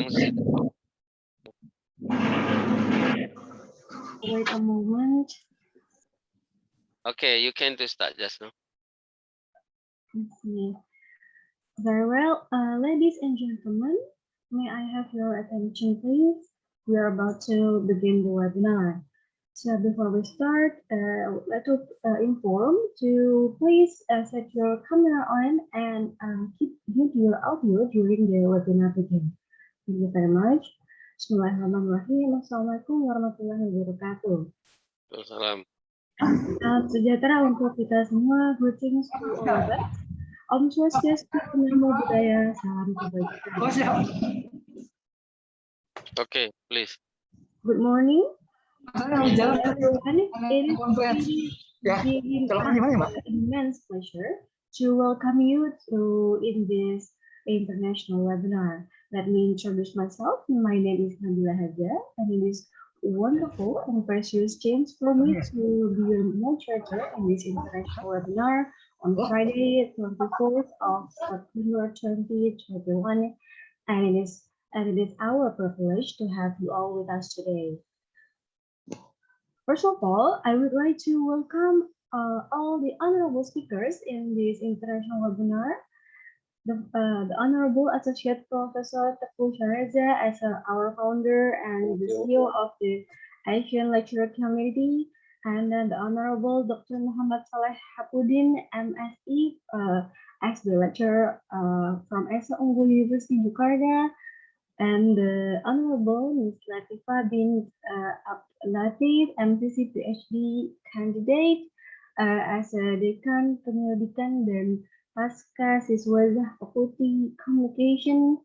Wait a moment. Okay, you can to start just now. Let's see. Very well, ladies and gentlemen, may I have your attention, please? We are about to begin the webinar. So before we start, let us inform to please set your camera on and keep mute your audio during the webinar begin. Thank you very much. Bismillahirrahmanirrahim. Assalamualaikum warahmatullahi wabarakatuh. Salam. Salam sejahtera untuk kita semua. Greetings to all of us. Om Swastiastu, Namo Buddhaya, salam kebajikan. Okay, please. Good morning, everyone. It is an immense pleasure to welcome you in this international webinar. Let me introduce myself. My name is Nabila Haja, and it is wonderful and precious chance for me to be your moderator in this international webinar on Friday, 24th of September 2021, and it is our privilege to have you all with us today. First of all, I would like to welcome all the honorable speakers in this international webinar. The Honorable Associate Professor Teguh Syareza as our founder and the CEO of the Asian Lecturer Committee, and then the Honorable Dr. Muhammad Saleh Hapuddin, MSc, as the lecturer from Esa Unggul University Jakarta, and the Honorable Ms. Latifah bin Latif, MPC PhD candidate as a Dekan Penyelidikan dan Pasca Siswa Fakulty Communication,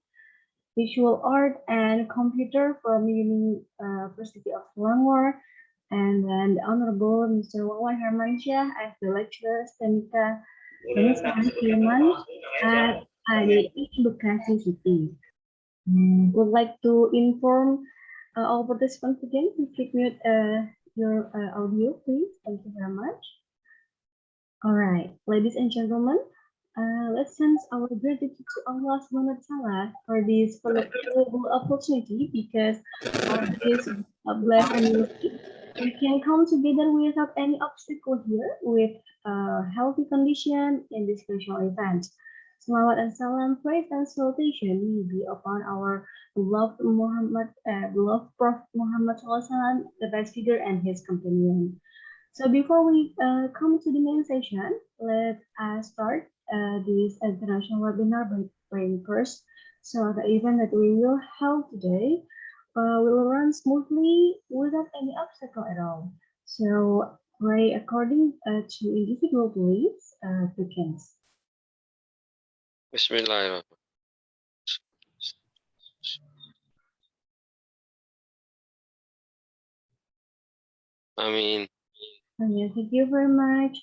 Visual Art, and Computer from University of Selangor, and then the Honorable Mr. Wawan Hermansyah as the lecturer STEMIKA Kaliman at ADI Bekasi City. Would like to inform all participants again to keep mute your audio, please. Thank you very much. All right, ladies and gentlemen, let's send our gratitude to Allah Subhanahu wa Taala for this valuable opportunity, because of this blessing we can come together without any obstacle here with a healthy condition in this special event. Salawat and salam, praise and salutation may be upon our beloved Prophet Muhammad SAW, the best figure and his companion. So before we come to the main session, let us start this international webinar by praying first. So the event that we will have today will run smoothly without any obstacle at all. So pray according to individual beliefs begins. Bismillahirrahmanirrahim. Amin. Yes, thank you very much.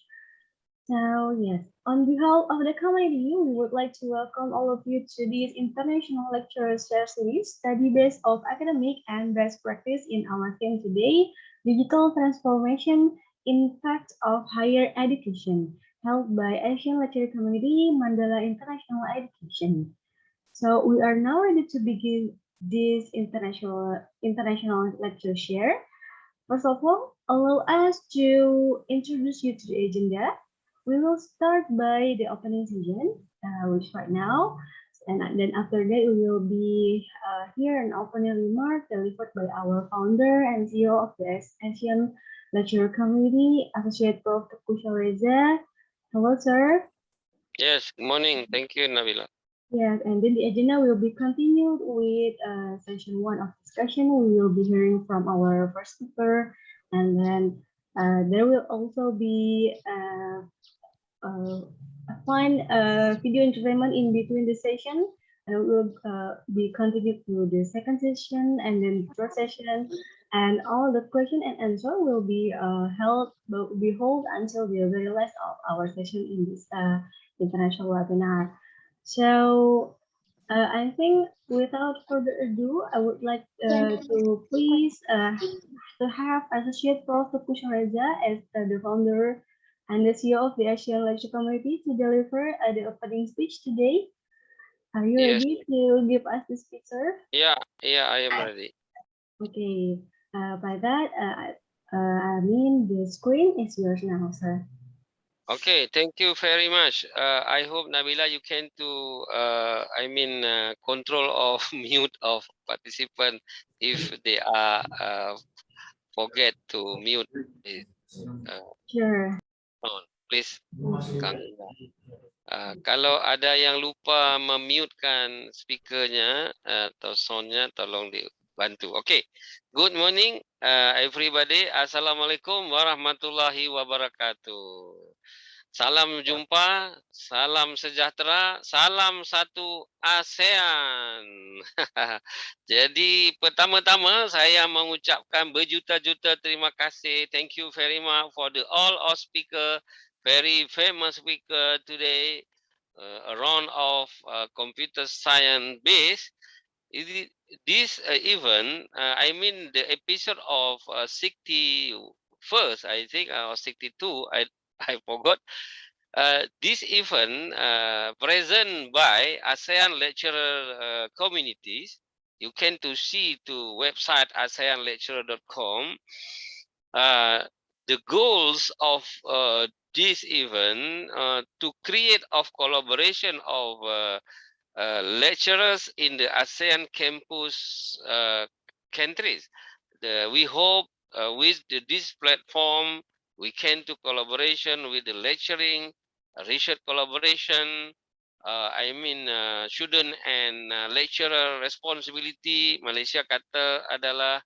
So yes, on behalf of the community, we would like to welcome all of you to this international lecture series, study base of academic and best practice in our theme today, digital transformation, impact of higher education, held by Asian Lecture Community, Mandala International Education. So we are now ready to begin this international lecture share. First of all, allow us to introduce you to the agenda. We will start by the opening session, which right now, and then after that we will be here an opening remark delivered by our founder and CEO of the Asian Lecturer Community, Associate Prof. Teguh Syareza. Hello, sir. Yes, good morning. Thank you, Nabila. Yes, and then the agenda will be continued with session 1 of discussion. We will be hearing from our first speaker, and then there will also be a fun video entertainment in between the session. And we will be continued to the second session and then third session, and all the question and answer will be held until the very last of our session in this international webinar. So I think without further ado, I would like to please to have Associate Prof. Teguh Syareza as the founder and the CEO of the Asian Lecture Community to deliver the opening speech today. Are you Yes. ready to give us this picture? Yeah, I am ready. Okay. By that, I mean the screen is yours now, sir. Okay, thank you very much. I hope Nabila, you can to control of mute of participant if they are forget to mute the Sure. sound. Please, Kang. Kalau ada yang lupa memute-kan speakernya atau soundnya, tolong dibantu. Okay, good morning everybody. Assalamualaikum warahmatullahi wabarakatuh. Salam jumpa, salam sejahtera, salam satu ASEAN. Jadi pertama-tama saya mengucapkan berjuta-juta terima kasih. Thank you very much for the all our speaker, very famous speaker today, a round of computer science base. This event, the episode of 61st, I think, or 62, I forgot. This event present by ASEAN lecturer communities. You can to see to website aseanlecturer.com. The goals of this event to create of collaboration of lecturers in the ASEAN campus countries. We hope with this platform, we can to collaboration with the lecturing, research collaboration, student and lecturer responsibility. Malaysia kata adalah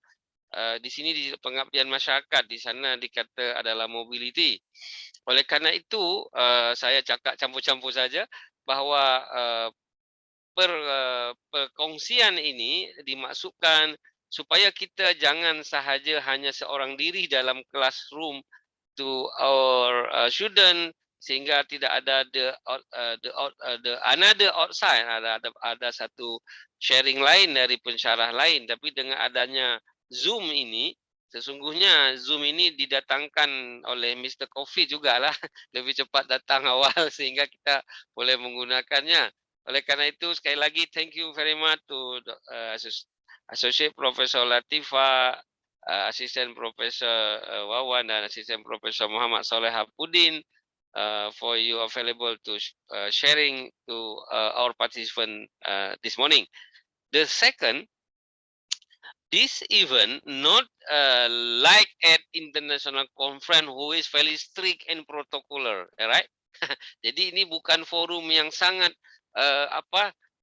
di sini di pengabdian masyarakat, di sana dikata adalah mobility. Oleh karena itu, saya cakap campur-campur saja bahawa perkongsian ini dimaksudkan supaya kita jangan sahaja hanya seorang diri dalam classroom to our student, sehingga tidak ada the another outside, ada satu sharing lain dari pensyarah lain. Tapi dengan adanya Zoom ini, sesungguhnya Zoom ini didatangkan oleh Mr. Coffee jugalah, lebih cepat datang awal sehingga kita boleh menggunakannya. Oleh karena itu, sekali lagi, thank you very much to Associate Professor Latifa, Assistant Professor Wawan dan Assistant Professor Muhammad Soleh Hapudin for you available to sharing to our participant this morning. The second, this event not like at international conference who is very strict and protocolar, right? Jadi ini bukan forum yang sangat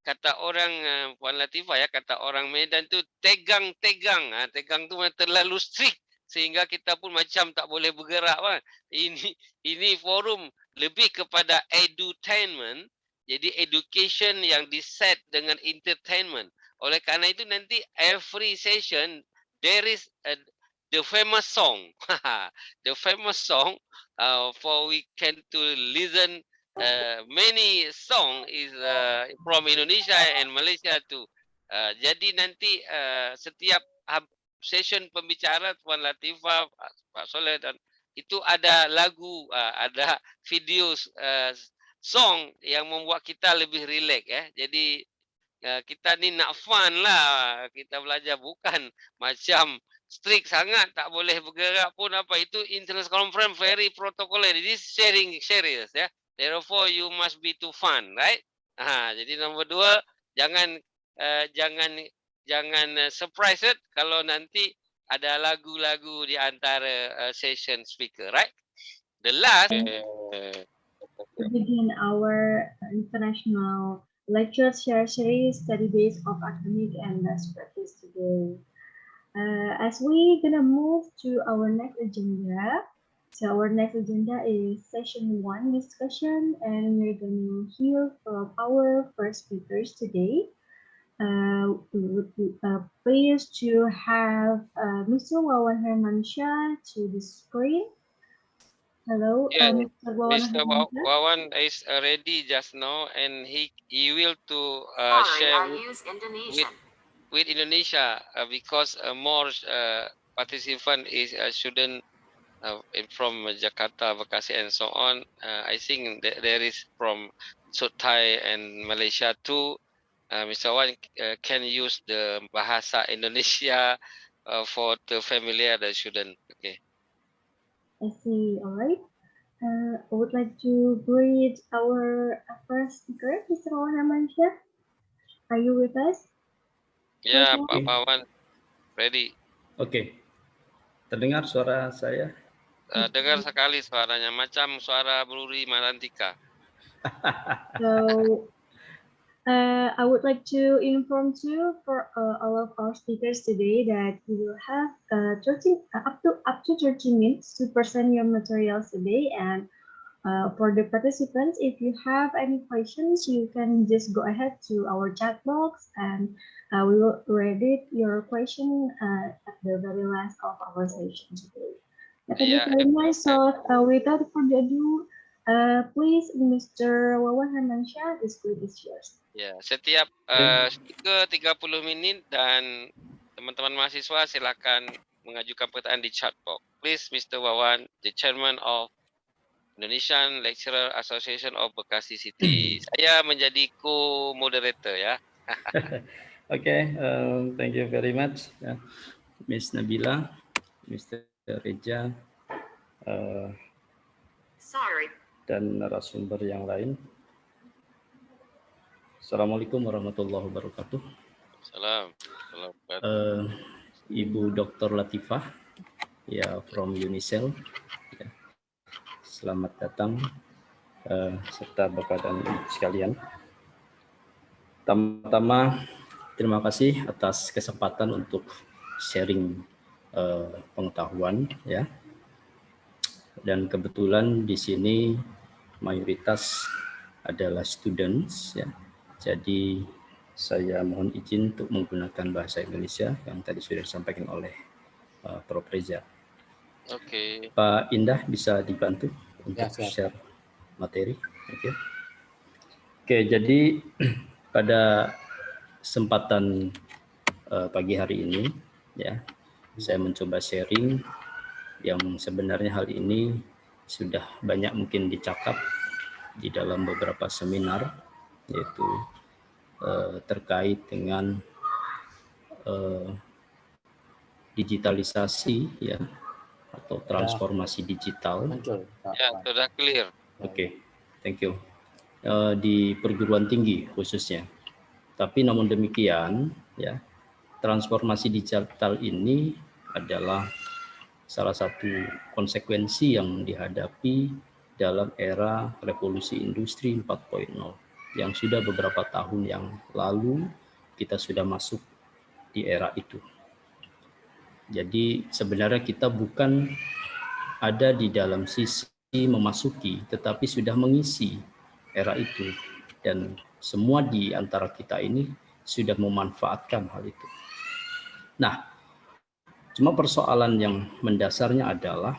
kata orang Puan Latifah ya, kata orang Medan tu tegang-tegang. Tegang tu terlalu strict sehingga kita pun macam tak boleh bergerak. Ini forum lebih kepada edutainment. Jadi education yang diset dengan entertainment. Oleh karena itu nanti every session there is the famous song. The famous song for we can to listen many song is from Indonesia and Malaysia too. Jadi nanti setiap session pembicara Puan Latifah, Pak Soleh dan itu ada lagu, ada video song yang membuat kita lebih relax ya. Jadi kita ni nak fun lah, kita belajar, bukan macam strict sangat, tak boleh bergerak pun apa. Itu international conference very protocolar. This sharing serious ya. Therefore you must be too fun, right? Jadi nombor 2, jangan surprise kalau nanti ada lagu-lagu di antara session speaker, right? The last begin our international lecture series study base of academic and best practice today. As we gonna move to our next agenda, so our next agenda is session 1 discussion, and we're gonna hear from our first speakers today. We would be pleased to have Mr. Wawan Hermansyah to the screen. Hello, yeah, Mr. Wawan is ready just now, and he will to share with Indonesia because more participant is a student from Jakarta, Bekasi, and so on. I think there is from Sutai and Malaysia too. Mr. Wan can use the bahasa Indonesia for the familiar the student. Okay. I see. All right. I would like to greet our first speaker, Mr. Wawan Hermansyah. Are you with us? Ya, Welcome. Pak Wawan, ready. Oke, terdengar suara saya? Dengar sekali suaranya, macam suara Bruri Marantika. So, I would like to inform you for all of our speakers today that we will have up to 30 minutes to present your materials today. And for the participants, if you have any questions, you can just go ahead to our chat box, and we will read it your question at the very last of our session today. Thank you very much. So without further ado, please, Mr. Wawan Hermansyah, the script is yours. Ya, setiap speaker 30 menit dan teman-teman mahasiswa silakan mengajukan pertanyaan di chat box. Please, Mr. Wawan, the chairman of Indonesian Lecturer Association of Bekasi City. Saya menjadi co-moderator ya. Oke, thank you very much, Miss Nabila, Mr. Reja, dan narasumber yang lain. Assalamualaikum warahmatullahi wabarakatuh. Salam. Ibu Dr. Latifah, ya, from Unicel. Ya. Selamat datang, serta Bapak dan Ibu sekalian. Pertama-tama, terima kasih atas kesempatan untuk sharing pengetahuan, ya. Dan kebetulan di sini mayoritas adalah students, ya. Jadi saya mohon izin untuk menggunakan bahasa Indonesia yang tadi sudah disampaikan oleh Prof. Reza. Oke. Pak Indah bisa dibantu untuk share materi. Oke, jadi pada kesempatan pagi hari ini, ya, saya mencoba sharing yang sebenarnya hal ini sudah banyak mungkin dicakap di dalam beberapa seminar, yaitu terkait dengan digitalisasi, ya, atau transformasi digital. Ya, sudah clear. Oke, thank you. Di perguruan tinggi khususnya. Tapi namun demikian, ya, transformasi digital ini adalah salah satu konsekuensi yang dihadapi dalam era revolusi industri 4.0 yang sudah beberapa tahun yang lalu kita sudah masuk di era itu. Jadi sebenarnya kita bukan ada di dalam sisi memasuki, tetapi sudah mengisi era itu, dan semua di antara kita ini sudah memanfaatkan hal itu. Nah, cuma persoalan yang mendasarnya adalah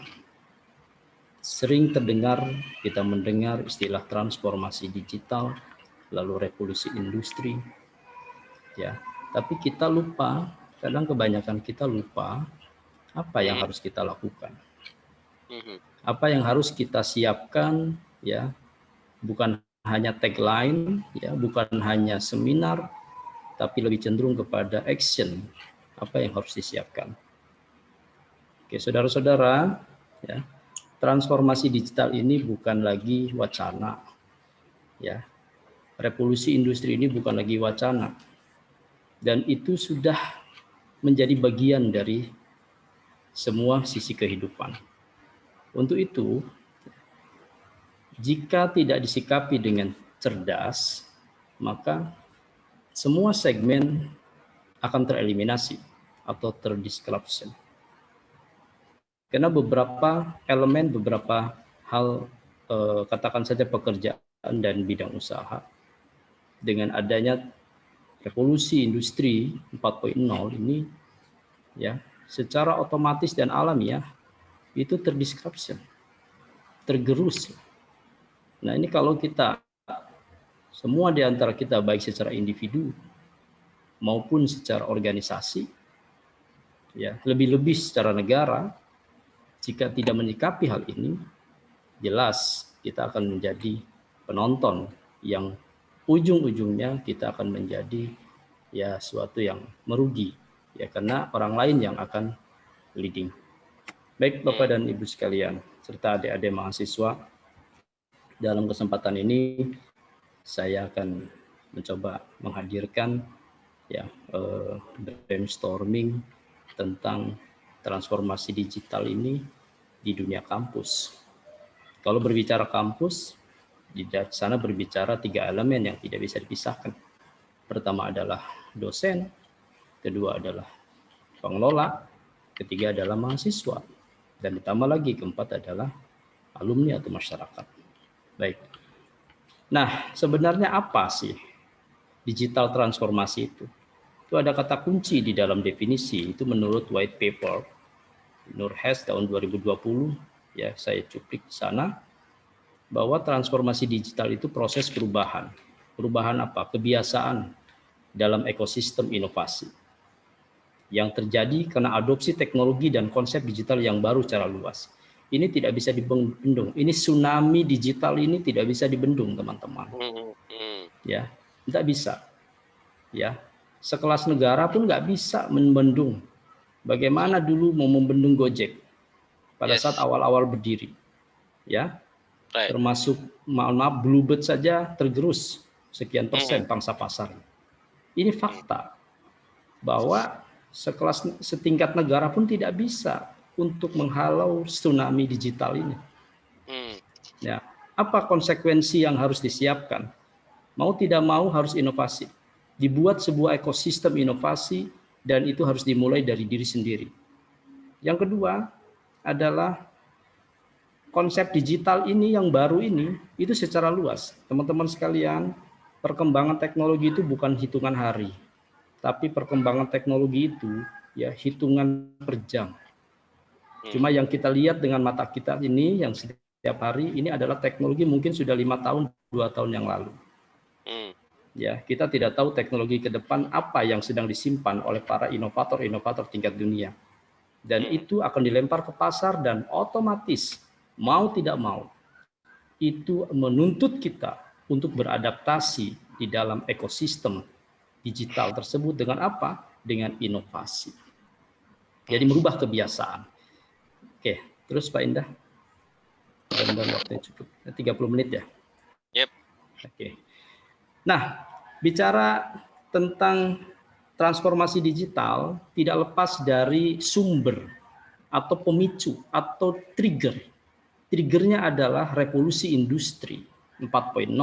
sering terdengar, kita mendengar istilah transformasi digital, lalu revolusi industri, ya. Tapi kita lupa, kadang kebanyakan kita lupa apa yang harus kita lakukan, apa yang harus kita siapkan, ya. Bukan hanya tagline, ya, bukan hanya seminar, tapi lebih cenderung kepada action, apa yang harus disiapkan. Oke, saudara-saudara, ya, transformasi digital ini bukan lagi wacana, ya. Revolusi industri ini bukan lagi wacana, dan itu sudah menjadi bagian dari semua sisi kehidupan. Untuk itu, jika tidak disikapi dengan cerdas, maka semua segmen akan tereliminasi atau terdisruption. Karena beberapa elemen, beberapa hal, katakan saja pekerjaan dan bidang usaha, dengan adanya revolusi industri 4.0 ini, ya, secara otomatis dan alamiah itu terdisruption, tergerus. Nah, ini kalau kita semua di antara kita, baik secara individu maupun secara organisasi, ya, lebih-lebih secara negara, jika tidak menyikapi hal ini, jelas kita akan menjadi penonton yang ujung-ujungnya kita akan menjadi ya suatu yang merugi ya, karena orang lain yang akan leading. Baik Bapak dan Ibu sekalian serta adik-adik mahasiswa, dalam kesempatan ini saya akan mencoba menghadirkan ya brainstorming tentang transformasi digital ini di dunia kampus. Kalau berbicara kampus, di sana berbicara 3 elemen yang tidak bisa dipisahkan. Pertama adalah dosen, kedua adalah pengelola, ketiga adalah mahasiswa, dan ditambah lagi keempat adalah alumni atau masyarakat. Baik. Nah, sebenarnya apa sih digital transformasi itu? Itu ada kata kunci di dalam definisi, itu menurut white paper Nurhes tahun 2020, ya saya cuplik di sana, bahwa transformasi digital itu proses perubahan. Perubahan apa? Kebiasaan dalam ekosistem inovasi yang terjadi karena adopsi teknologi dan konsep digital yang baru secara luas. Ini tidak bisa dibendung. Ini tsunami digital ini tidak bisa dibendung, teman-teman. Ya, tidak bisa. Ya, sekelas negara pun nggak bisa membendung. Bagaimana dulu mau membendung Gojek pada saat awal-awal berdiri, ya, termasuk maaf Bluebird saja tergerus sekian persen pangsa pasar. Ini fakta bahwa setingkat negara pun tidak bisa untuk menghalau tsunami digital ini. Ya, apa konsekuensi yang harus disiapkan? Mau tidak mau harus inovasi. Dibuat sebuah ekosistem inovasi dan itu harus dimulai dari diri sendiri. Yang kedua adalah konsep digital ini yang baru ini itu secara luas. Teman-teman sekalian, perkembangan teknologi itu bukan hitungan hari, tapi perkembangan teknologi itu ya hitungan per jam. Cuma yang kita lihat dengan mata kita ini yang setiap hari ini adalah teknologi mungkin sudah 5 tahun, 2 tahun yang lalu. Ya, kita tidak tahu teknologi ke depan apa yang sedang disimpan oleh para inovator-inovator tingkat dunia. Dan itu akan dilempar ke pasar dan otomatis mau tidak mau itu menuntut kita untuk beradaptasi di dalam ekosistem digital tersebut dengan apa? Dengan inovasi. Jadi merubah kebiasaan. Oke, terus Pak Indah. Mudah-mudahan waktunya cukup. 30 menit ya? Yep. Oke. Nah, bicara tentang transformasi digital tidak lepas dari sumber atau pemicu atau trigger. Triggernya adalah revolusi industri 4.0.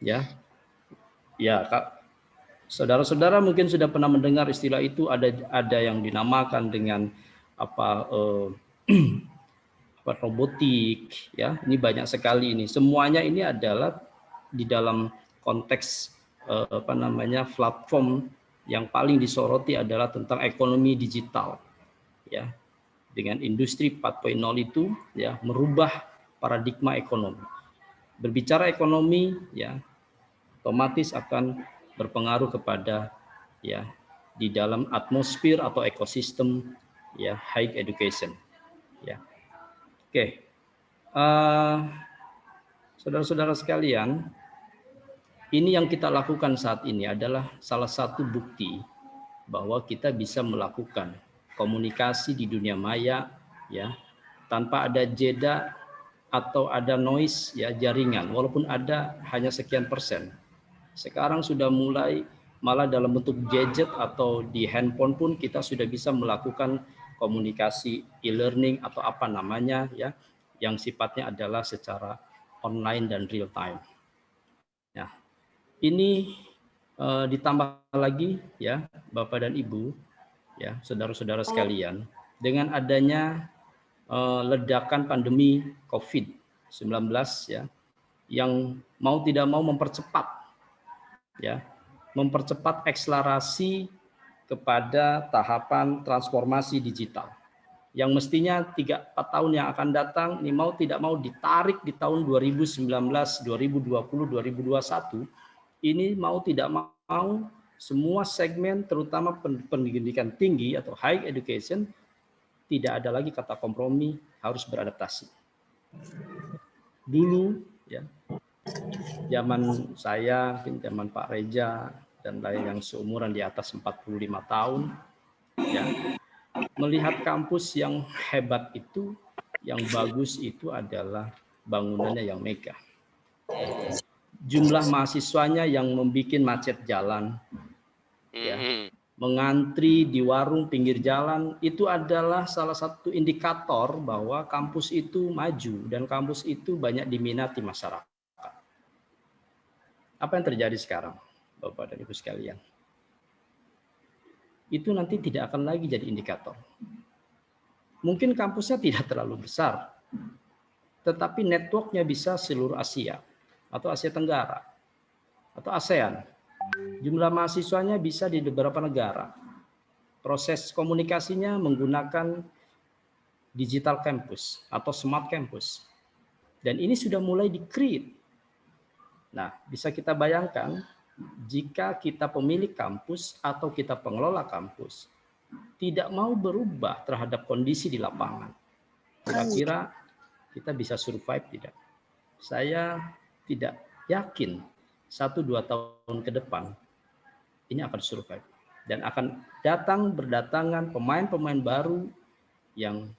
Ya. Ya, Kak. Saudara-saudara mungkin sudah pernah mendengar istilah itu, ada yang dinamakan dengan apa robotik, ya. Ini banyak sekali ini. Semuanya ini adalah di dalam konteks platform yang paling disoroti adalah tentang ekonomi digital, ya. Dengan industri 4.0 itu ya merubah paradigma ekonomi. Berbicara ekonomi ya otomatis akan berpengaruh kepada ya di dalam atmosfer atau ekosistem ya high education ya. Oke. Saudara-saudara sekalian, ini yang kita lakukan saat ini adalah salah satu bukti bahwa kita bisa melakukan komunikasi di dunia maya ya tanpa ada jeda atau ada noise ya jaringan, walaupun ada hanya sekian persen. Sekarang sudah mulai malah dalam bentuk gadget atau di handphone pun kita sudah bisa melakukan komunikasi e-learning atau apa namanya ya yang sifatnya adalah secara online dan real time. Ya. Ini ditambah lagi ya Bapak dan Ibu ya saudara-saudara sekalian dengan adanya ledakan pandemi COVID-19 ya yang mau tidak mau mempercepat akselerasi kepada tahapan transformasi digital yang mestinya 3-4 tahun yang akan datang ini mau tidak mau ditarik di tahun 2019, 2020, 2021 ini mau tidak mau semua segmen terutama pendidikan tinggi atau high education tidak ada lagi kata kompromi, harus beradaptasi. Dulu ya Zaman saya, zaman Pak Reja, dan lain yang seumuran di atas 45 tahun, ya, melihat kampus yang hebat itu, yang bagus itu adalah bangunannya yang megah. Jumlah mahasiswanya yang membuat macet jalan, ya, mengantri di warung pinggir jalan, itu adalah salah satu indikator bahwa kampus itu maju dan kampus itu banyak diminati masyarakat. Apa yang terjadi sekarang, Bapak dan Ibu sekalian? Itu nanti tidak akan lagi jadi indikator. Mungkin kampusnya tidak terlalu besar, tetapi networknya bisa seluruh Asia, atau Asia Tenggara, atau ASEAN. Jumlah mahasiswanya bisa di beberapa negara. Proses komunikasinya menggunakan digital campus atau smart campus. Dan ini sudah mulai di-create. Nah, bisa kita bayangkan jika kita pemilik kampus atau kita pengelola kampus tidak mau berubah terhadap kondisi di lapangan, kira-kira kita bisa survive tidak? Saya tidak yakin 1-2 tahun ke depan ini akan survive. Dan akan berdatangan pemain-pemain baru yang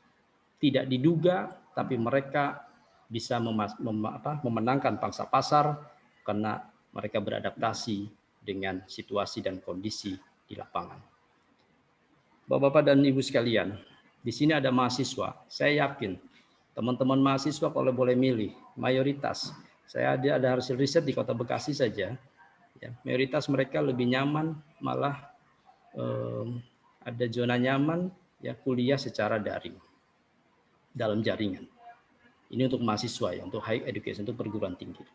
tidak diduga, tapi mereka bisa memenangkan pangsa pasar karena mereka beradaptasi dengan situasi dan kondisi di lapangan. Bapak-bapak dan Ibu sekalian, di sini ada mahasiswa. Saya yakin teman-teman mahasiswa kalau boleh milih, mayoritas, saya ada hasil riset di Kota Bekasi saja, ya, mayoritas mereka lebih nyaman, malah ada zona nyaman, ya, kuliah secara daring dalam jaringan. Ini untuk mahasiswa, ya, untuk high education, untuk perguruan tinggi.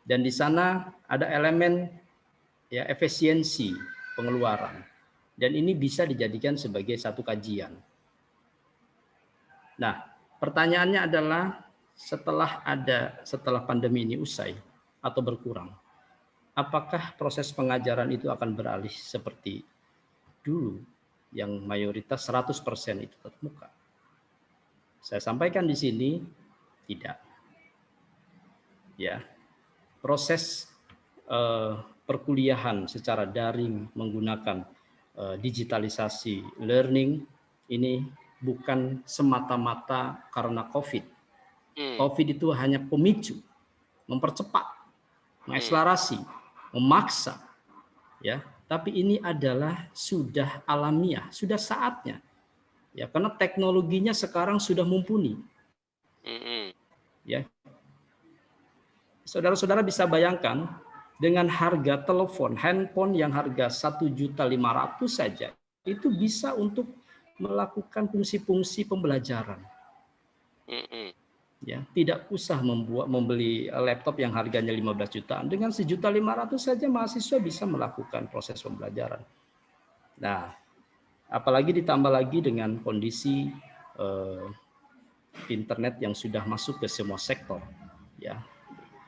Dan di sana ada elemen, ya, efisiensi pengeluaran. Dan ini bisa dijadikan sebagai satu kajian. Nah, pertanyaannya adalah setelah pandemi ini usai atau berkurang, apakah proses pengajaran itu akan beralih seperti dulu yang mayoritas 100% itu tatap muka? Saya sampaikan di sini tidak. Ya. Proses perkuliahan secara daring menggunakan digitalisasi learning ini bukan semata-mata karena COVID. COVID itu hanya pemicu, mempercepat, mengakselerasi, memaksa, ya. Tapi ini adalah sudah alamiah, sudah saatnya, ya, karena teknologinya sekarang sudah mumpuni, ya. Saudara-saudara bisa bayangkan dengan harga telepon, handphone yang harga 1.500.000 saja, itu bisa untuk melakukan fungsi-fungsi pembelajaran. Ya, tidak usah membeli laptop yang harganya 15 jutaan. Dengan 1.500.000 saja mahasiswa bisa melakukan proses pembelajaran. Nah, apalagi ditambah lagi dengan kondisi internet yang sudah masuk ke semua sektor, ya.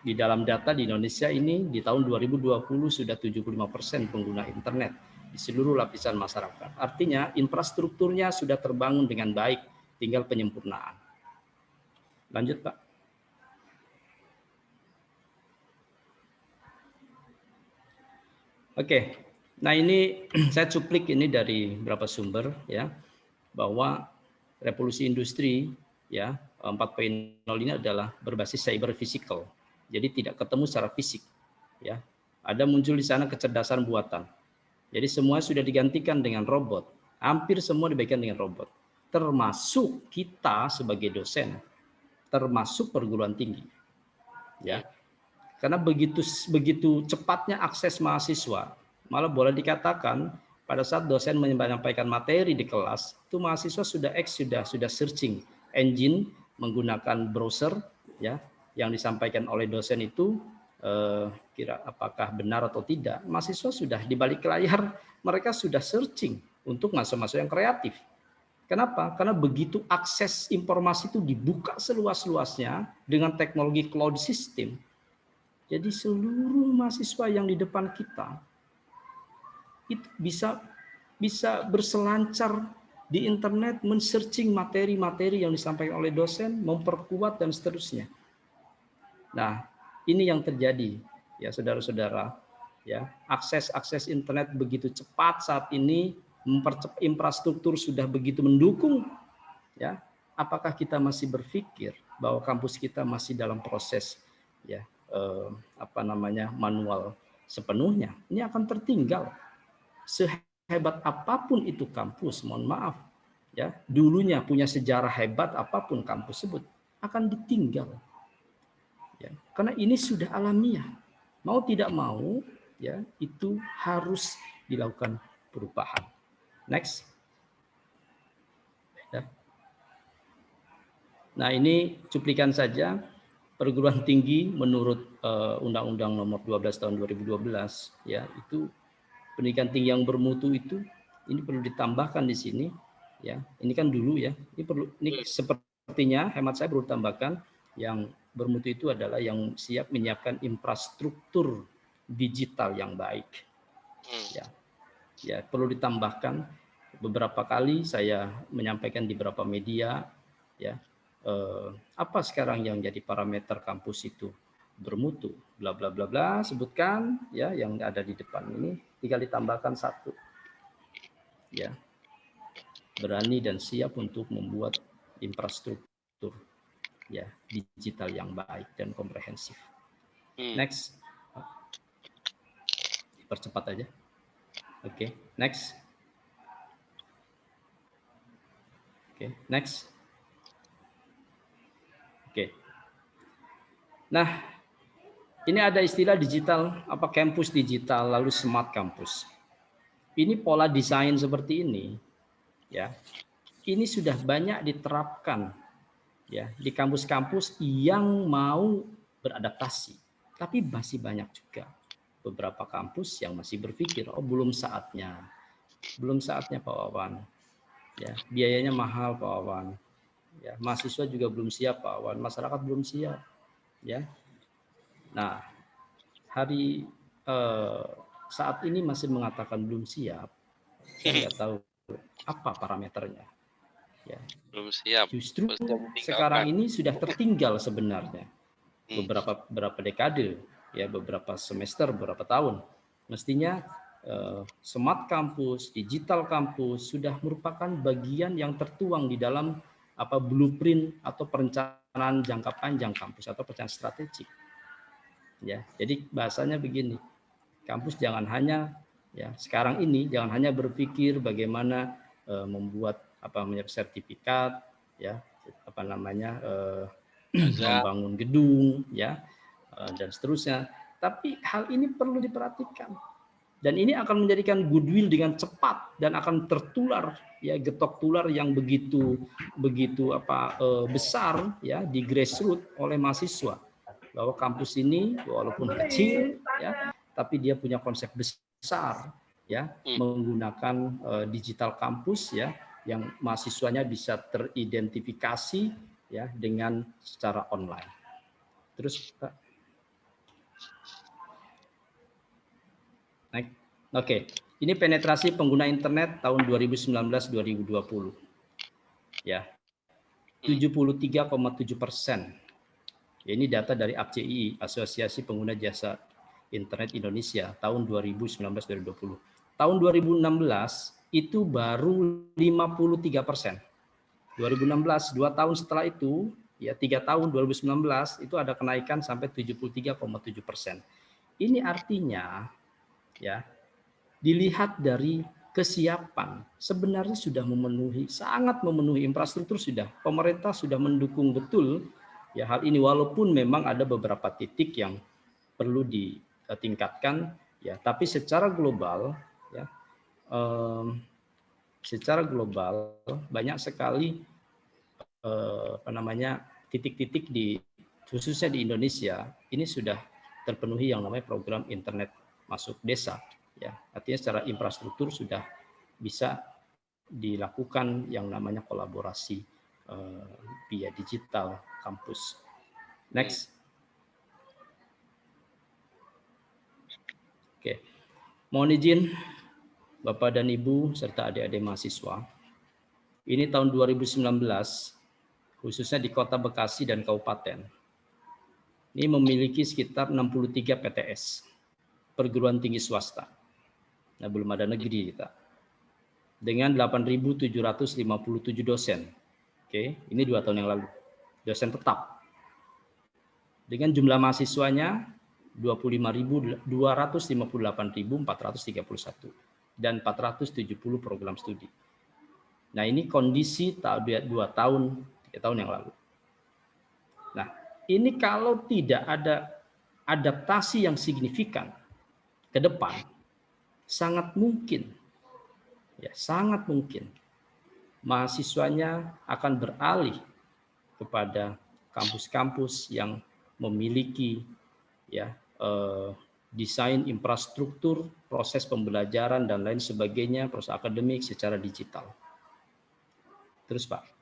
Di dalam data di Indonesia ini di tahun 2020 sudah 75% pengguna internet di seluruh lapisan masyarakat. Artinya infrastrukturnya sudah terbangun dengan baik, tinggal penyempurnaan. Lanjut, Pak. Oke. Nah, ini saya cuplik ini dari beberapa sumber, ya, bahwa revolusi industri, ya, 4.0 ini adalah berbasis cyber physical. Jadi tidak ketemu secara fisik, ya. Ada muncul di sana kecerdasan buatan. Jadi semua sudah digantikan dengan robot. Hampir semua dibagikan dengan robot. Termasuk kita sebagai dosen, termasuk perguruan tinggi, ya. Karena begitu cepatnya akses mahasiswa, malah boleh dikatakan pada saat dosen menyampaikan materi di kelas, itu mahasiswa sudah searching engine menggunakan browser, ya, yang disampaikan oleh dosen itu kira apakah benar atau tidak. Mahasiswa sudah di balik layar, mereka sudah searching untuk masuk-masuk yang kreatif. Kenapa? Karena begitu akses informasi itu dibuka seluas-luasnya dengan teknologi cloud system. Jadi seluruh mahasiswa yang di depan kita itu bisa berselancar di internet, men-searching materi-materi yang disampaikan oleh dosen, memperkuat dan seterusnya. Nah, Ini yang terjadi, ya saudara-saudara. Ya, akses internet begitu cepat saat ini, infrastruktur sudah begitu mendukung. Ya, apakah kita masih berpikir bahwa kampus kita masih dalam proses ya manual sepenuhnya? Ini akan tertinggal. Sehebat apapun itu kampus, mohon maaf, ya dulunya punya sejarah hebat apapun kampus tersebut akan ditinggal. Ya, karena ini sudah alamiah. Mau tidak mau, ya itu harus dilakukan perubahan. Next. Ya. Nah, ini cuplikan saja perguruan tinggi menurut Undang-Undang Nomor 12 Tahun 2012, ya itu pendidikan tinggi yang bermutu itu ini perlu ditambahkan di sini, ya ini kan dulu ya, ini sepertinya hemat saya perlu tambahkan yang bermutu itu adalah yang siap menyiapkan infrastruktur digital yang baik, ya perlu ditambahkan. Beberapa kali saya menyampaikan di beberapa media, ya apa sekarang yang jadi parameter kampus itu bermutu, bla bla bla bla, sebutkan ya yang ada di depan ini, tinggal ditambahkan satu, ya berani dan siap untuk membuat infrastruktur ya digital yang baik dan komprehensif. Next, dipercepat aja. Oke, next. Oke, next. Oke. Nah, ini ada istilah digital, kampus digital, lalu smart campus. Ini pola desain seperti ini, ya. Ini sudah banyak diterapkan, ya, di kampus-kampus yang mau beradaptasi. Tapi masih banyak juga beberapa kampus yang masih berpikir, oh belum saatnya Pak Wawan. Ya, biayanya mahal Pak Wawan. Ya, mahasiswa juga belum siap Pak Wawan, masyarakat belum siap, ya. Nah, saat ini masih mengatakan belum siap. Saya nggak tahu apa parameternya. Ya. Belum siap. Justru sekarang ini sudah tertinggal sebenarnya. Beberapa dekade, ya beberapa semester, beberapa tahun. Mestinya smart kampus, digital kampus sudah merupakan bagian yang tertuang di dalam blueprint atau perencanaan jangka panjang kampus atau perencanaan strategik. Ya, jadi bahasanya begini, kampus jangan hanya sekarang ini jangan hanya berpikir bagaimana membuat sertifikat, ya membangun gedung, ya dan seterusnya. Tapi hal ini perlu diperhatikan. Dan ini akan menjadikan goodwill dengan cepat dan akan tertular, ya getok tular yang begitu besar, ya di grassroots oleh mahasiswa, bahwa kampus ini walaupun kecil, ya tapi dia punya konsep besar, ya menggunakan digital kampus, ya yang mahasiswanya bisa teridentifikasi, ya dengan secara online. Terus Oke, ini penetrasi pengguna internet tahun 2019-2020. Ya, 73,7%. Ini data dari APCI, Asosiasi Pengguna Jasa Internet Indonesia, tahun 2019-2020. Tahun 2016 itu baru 53%. 2016, 2 tahun setelah itu, ya 3 tahun 2019 itu ada kenaikan sampai 73,7%. Ini artinya, ya dilihat dari kesiapan, sebenarnya sudah sangat memenuhi infrastruktur sudah. Pemerintah sudah mendukung betul ya hal ini, walaupun memang ada beberapa titik yang perlu ditingkatkan, ya. Tapi secara global, ya, banyak sekali titik-titik khususnya di Indonesia ini sudah terpenuhi yang namanya program internet masuk desa. Ya, artinya secara infrastruktur sudah bisa dilakukan yang namanya kolaborasi via digital kampus. Next. Oke. Mohon izin Bapak dan Ibu serta adik-adik mahasiswa. Ini tahun 2019 khususnya di Kota Bekasi dan Kabupaten. ini memiliki sekitar 63 PTS, perguruan tinggi swasta. Nah, belum ada negeri kita. Dengan 8.757 dosen. Oke, ini 2 tahun yang lalu. Dosen tetap. Dengan jumlah mahasiswanya 25.258.431 dan 470 program studi. Nah, ini kondisi 2 tahun, 3 tahun yang lalu. Nah, ini kalau tidak ada adaptasi yang signifikan ke depan, sangat mungkin, ya sangat mungkin, mahasiswanya akan beralih kepada kampus-kampus yang memiliki ya desain infrastruktur, proses pembelajaran dan lain sebagainya, proses akademik secara digital. Terus Pak.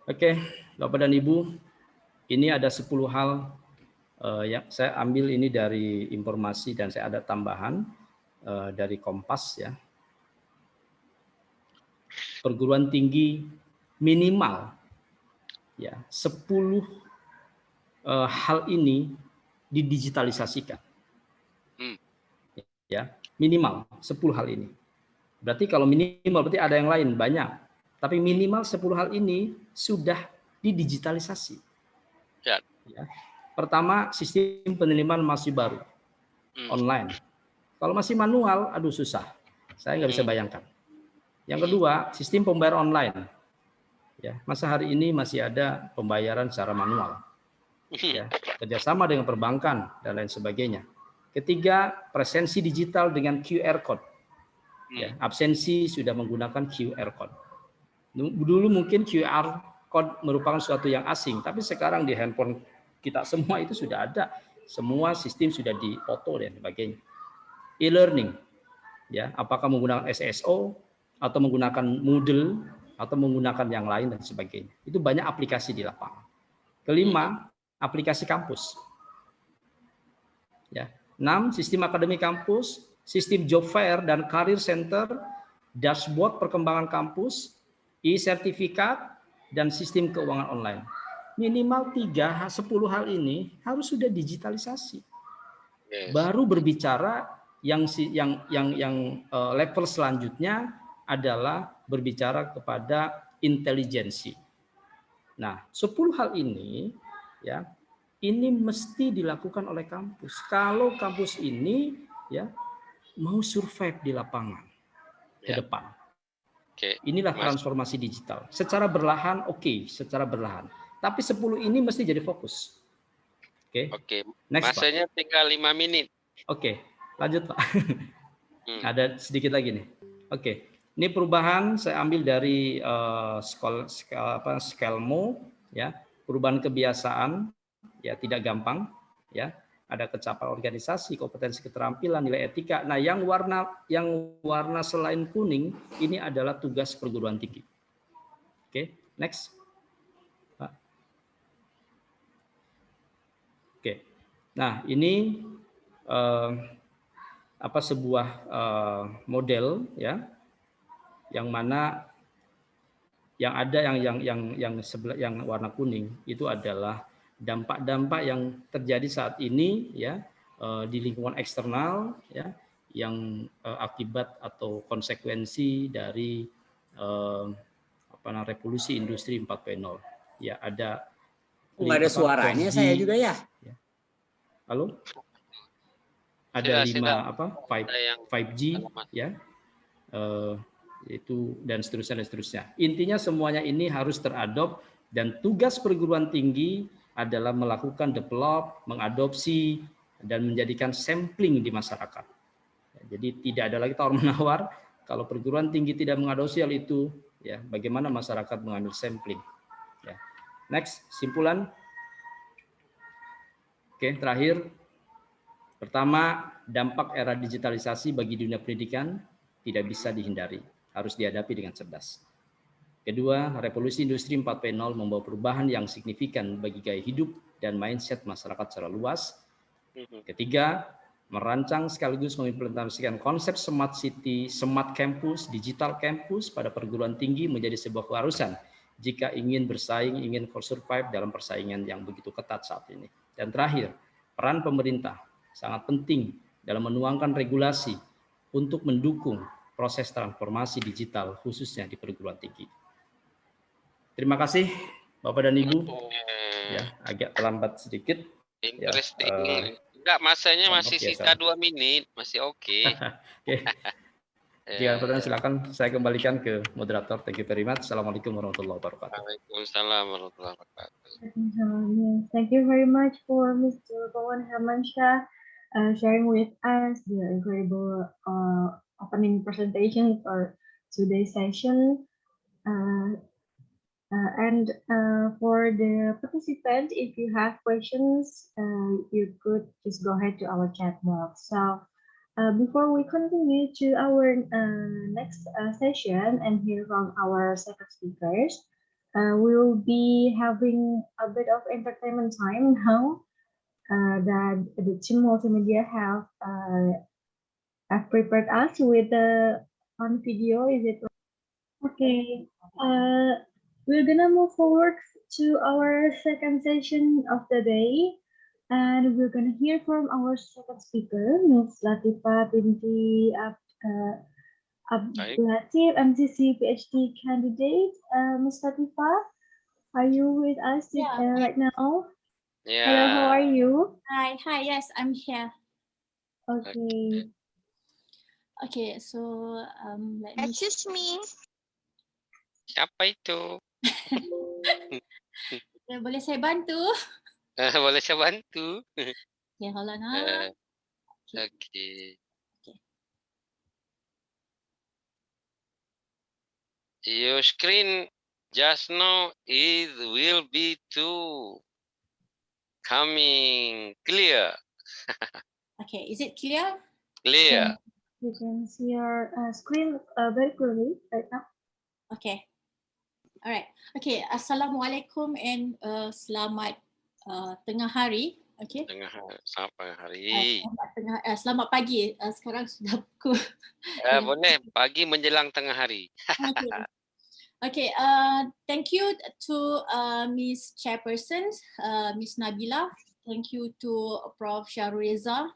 Oke, Bapak dan Ibu, ini ada 10 hal yang saya ambil ini dari informasi dan saya ada tambahan dari Kompas ya. Perguruan tinggi minimal ya 10 hal ini didigitalisasikan. Ya, minimal 10 hal ini. Berarti kalau minimal berarti ada yang lain banyak. Tapi minimal 10 hal ini sudah didigitalisasi. Ya. Pertama, sistem penerimaan mahasiswa baru online. Kalau masih manual, aduh susah. Saya nggak bisa bayangkan. Yang kedua, sistem pembayaran online. Ya, masa hari ini masih ada pembayaran secara manual. Ya, kerjasama dengan perbankan dan lain sebagainya. Ketiga, presensi digital dengan QR code. Ya, absensi sudah menggunakan QR code. Dulu mungkin QR code merupakan sesuatu yang asing, tapi sekarang di handphone kita semua itu sudah ada. Semua sistem sudah dipoto dan sebagainya. E-learning, ya, apakah menggunakan SSO atau menggunakan Moodle atau menggunakan yang lain dan sebagainya. Itu banyak aplikasi di lapangan. Kelima, aplikasi kampus. Ya. 6, sistem akademik kampus, sistem job fair dan career center, dashboard perkembangan kampus, e-sertifikat, dan sistem keuangan online. Minimal 10 hal ini harus sudah digitalisasi. Baru berbicara yang level selanjutnya adalah berbicara kepada intelijensi. Nah, 10 hal ini ya, ini mesti dilakukan oleh kampus. Kalau kampus ini ya mau survive di lapangan ke depan. Inilah transformasi digital. Secara berlahan, secara berlahan. Tapi 10 ini mesti jadi fokus. Oke. Next, masanya Pak. Tinggal 5 menit. Oke, lanjut Pak. Ada sedikit lagi nih. Oke, ini perubahan saya ambil dari Skelmo, ya. Perubahan kebiasaan, ya tidak gampang, ya. Ada kecapai organisasi, kompetensi keterampilan, nilai etika. Nah, yang warna selain kuning ini adalah tugas perguruan tinggi. Oke, next. Pak. Oke. Nah, ini sebuah model ya, yang mana yang ada yang warna kuning itu adalah dampak-dampak yang terjadi saat ini ya di lingkungan eksternal ya yang akibat atau konsekuensi dari revolusi industri 4.0 ya ada nggak ada suaranya 5G, saya juga ya. Halo, ada 5G ya itu dan seterusnya. Intinya semuanya ini harus teradop dan tugas perguruan tinggi adalah melakukan develop, mengadopsi, dan menjadikan sampling di masyarakat. Jadi tidak ada lagi tawar-menawar. Kalau perguruan tinggi tidak mengadopsi hal itu, ya bagaimana masyarakat mengambil sampling. Ya. Next, simpulan. Oke, terakhir. Pertama, dampak era digitalisasi bagi dunia pendidikan tidak bisa dihindari, harus dihadapi dengan cerdas. Kedua, revolusi industri 4.0 membawa perubahan yang signifikan bagi gaya hidup dan mindset masyarakat secara luas. Ketiga, merancang sekaligus mengimplementasikan konsep smart city, smart campus, digital campus pada perguruan tinggi menjadi sebuah keharusan jika ingin bersaing, ingin survive dalam persaingan yang begitu ketat saat ini. Dan terakhir, peran pemerintah sangat penting dalam menuangkan regulasi untuk mendukung proses transformasi digital khususnya di perguruan tinggi. Terima kasih Bapak dan Ibu. Ya, agak terlambat sedikit. Interesting. Enggak, masanya masih sisa 2 menit, masih oke. Oke. Jika pertanyaan silakan saya kembalikan ke moderator. Thank you very much. Assalamualaikum warahmatullahi wabarakatuh. Waalaikumsalam warahmatullahi wabarakatuh. Thank you very much for Mr. Pawan Hermansyah sharing with us the incredible opening presentation for today's session. And for the participants, if you have questions, you could just go ahead to our chat box. So before we continue to our next session and hear from our second speakers, we will be having a bit of entertainment time now that the team multimedia have prepared us with the on video. Is it okay? We're gonna move forward to our second session of the day, and we're gonna hear from our second speaker, Ms. Latifah binti Abdulatif, MCC PhD candidate. Ms. Latifah, are you with us right now? Yeah. Hello, how are you? Hi, yes, I'm here. Okay. Okay, so let me. Excuse me. Siapa itu? Boleh saya bantu? Boleh saya bantu? Okay, hold on. Okay. Your screen just now will be coming clear. Okay, is it clear? Clear. You can see your screen very clearly right now. Okay. Alright. Okay. Assalamualaikum and selamat tengah hari. Okay. Selamat hari. Selamat pagi. Sekarang sudah pukul. Boleh. Pagi menjelang tengah hari. Okay. Thank you to Ms. Chairperson, Ms. Nabila. Thank you to Prof. Syahrul Reza,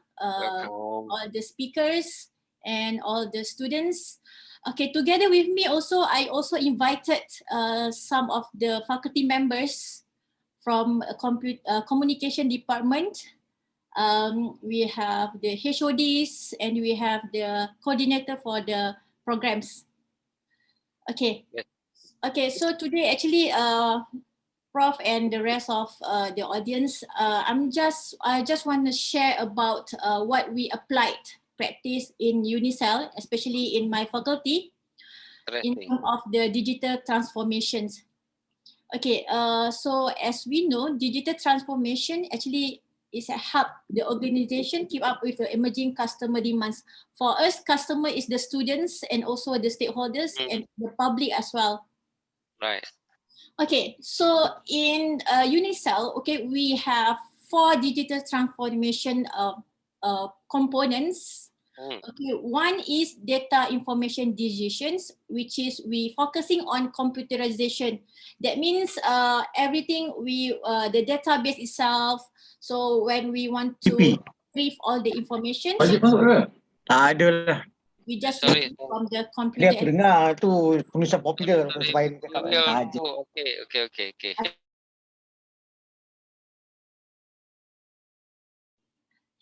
all the speakers and all the students. Okay, together with me also, I also invited some of the faculty members from communication department. We have the HODs and we have the coordinator for the programs. Okay. Yes. Okay, so today actually, Prof and the rest of the audience, I just want to share about what we applied practice in UNICEL, especially in my faculty, in terms of the digital transformations. Okay, so as we know, digital transformation actually is a help the organization keep up with the emerging customer demands. For us, customer is the students and also the stakeholders and the public as well. Right. Okay, so in UNICEL, okay, we have 4 digital transformation components. Okay, one is data information decisions, which is we focusing on computerization. That means everything the database itself. So when we want to retrieve all the information, we just from the computer. Dia dengar tu penulisan popular supaya cakap tajuk.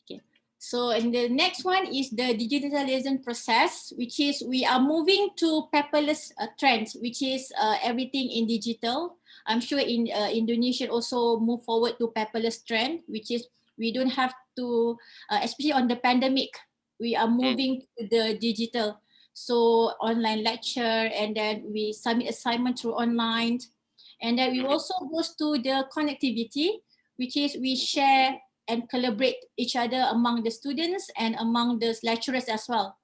Okay. So and the next one is the digitalization process, which is we are moving to paperless trends, which is everything in digital. I'm sure in Indonesia also move forward to paperless trend, which is we don't have to, especially on the pandemic, we are moving to the digital. So online lecture, and then we submit assignment through online, and then we also goes to the connectivity, which is we share and collaborate each other among the students and among the lecturers as well.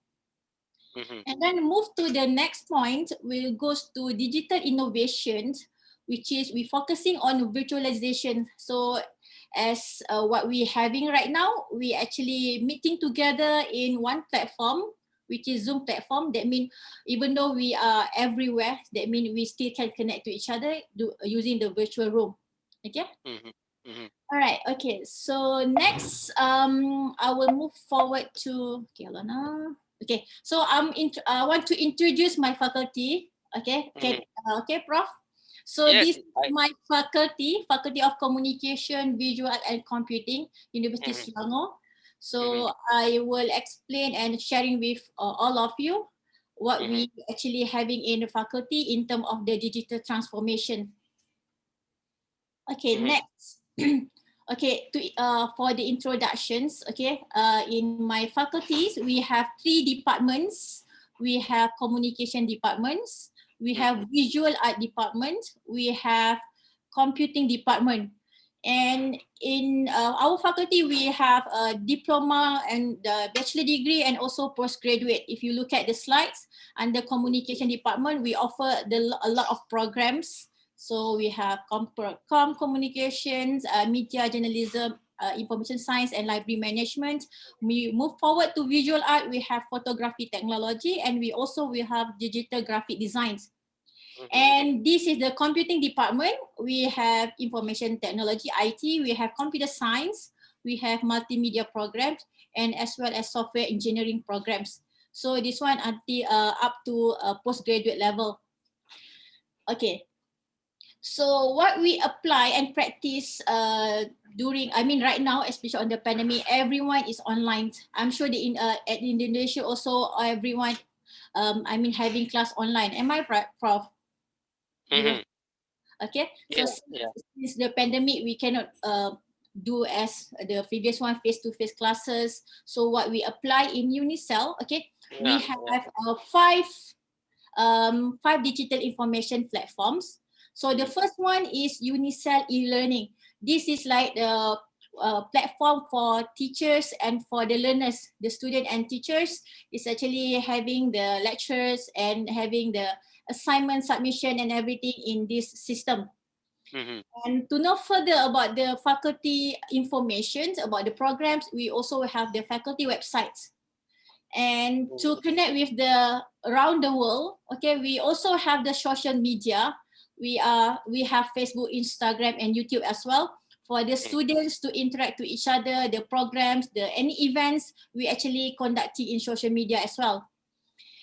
And then move to the next point, we goes to digital innovations, which is we focusing on virtualization. So as what we're having right now. We actually meeting together in one platform, which is Zoom platform. That means even though we are everywhere, that means we still can connect to each other using the virtual room. Okay. All right. Okay. So next, I will move forward to Alana. Okay. So I want to introduce my faculty. Okay. Okay, Prof. So Yes, this is my faculty, Faculty of Communication, Visual and Computing, University Selangor. So I will explain and sharing with all of you what we actually having in the faculty in terms of the digital transformation. Okay, next. Okay, for the introductions, okay, in my faculties, we have 3 departments. We have communication departments, we have visual art department, we have computing department. And in our faculty, we have a diploma and the bachelor degree and also postgraduate. If you look at the slides, under communication department, we offer a lot of programs. So we have communications, media journalism, information science and library management. We move forward to visual art, we have photography technology, and we have digital graphic designs. And this is the computing department. We have information technology, IT, we have computer science, we have multimedia programs, and as well as software engineering programs. So this one until up to postgraduate level. Okay. So what we apply and practice right now, especially on the pandemic, everyone is online. I'm sure at Indonesia also everyone, having class online. Am I right, Prof? Okay. So since the pandemic, we cannot do as the previous one, face-to-face classes. So what we apply in Unicell, okay, we have 5 digital information platforms. So the first one is Unicell e-learning. This is like the platform for teachers and for the learners, the student and teachers. Is actually having the lectures and having the assignment submission and everything in this system. And to know further about the faculty information about the programs, we also have the faculty websites. And to connect with around the world, okay, we also have the social media. We have Facebook, Instagram, and YouTube as well for the students to interact to each other, the programs, any events we actually conducting in social media as well.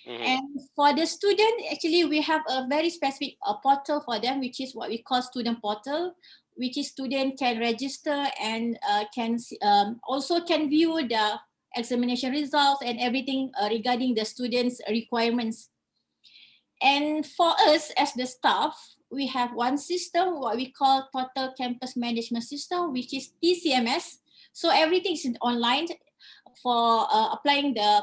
And for the student, actually we have a very specific portal for them, which is what we call student portal, which is student can register and also can view the examination results and everything regarding the students' requirements. And for us as the staff, we have one system, what we call Total Campus Management System, which is TCMS. So everything is online for applying the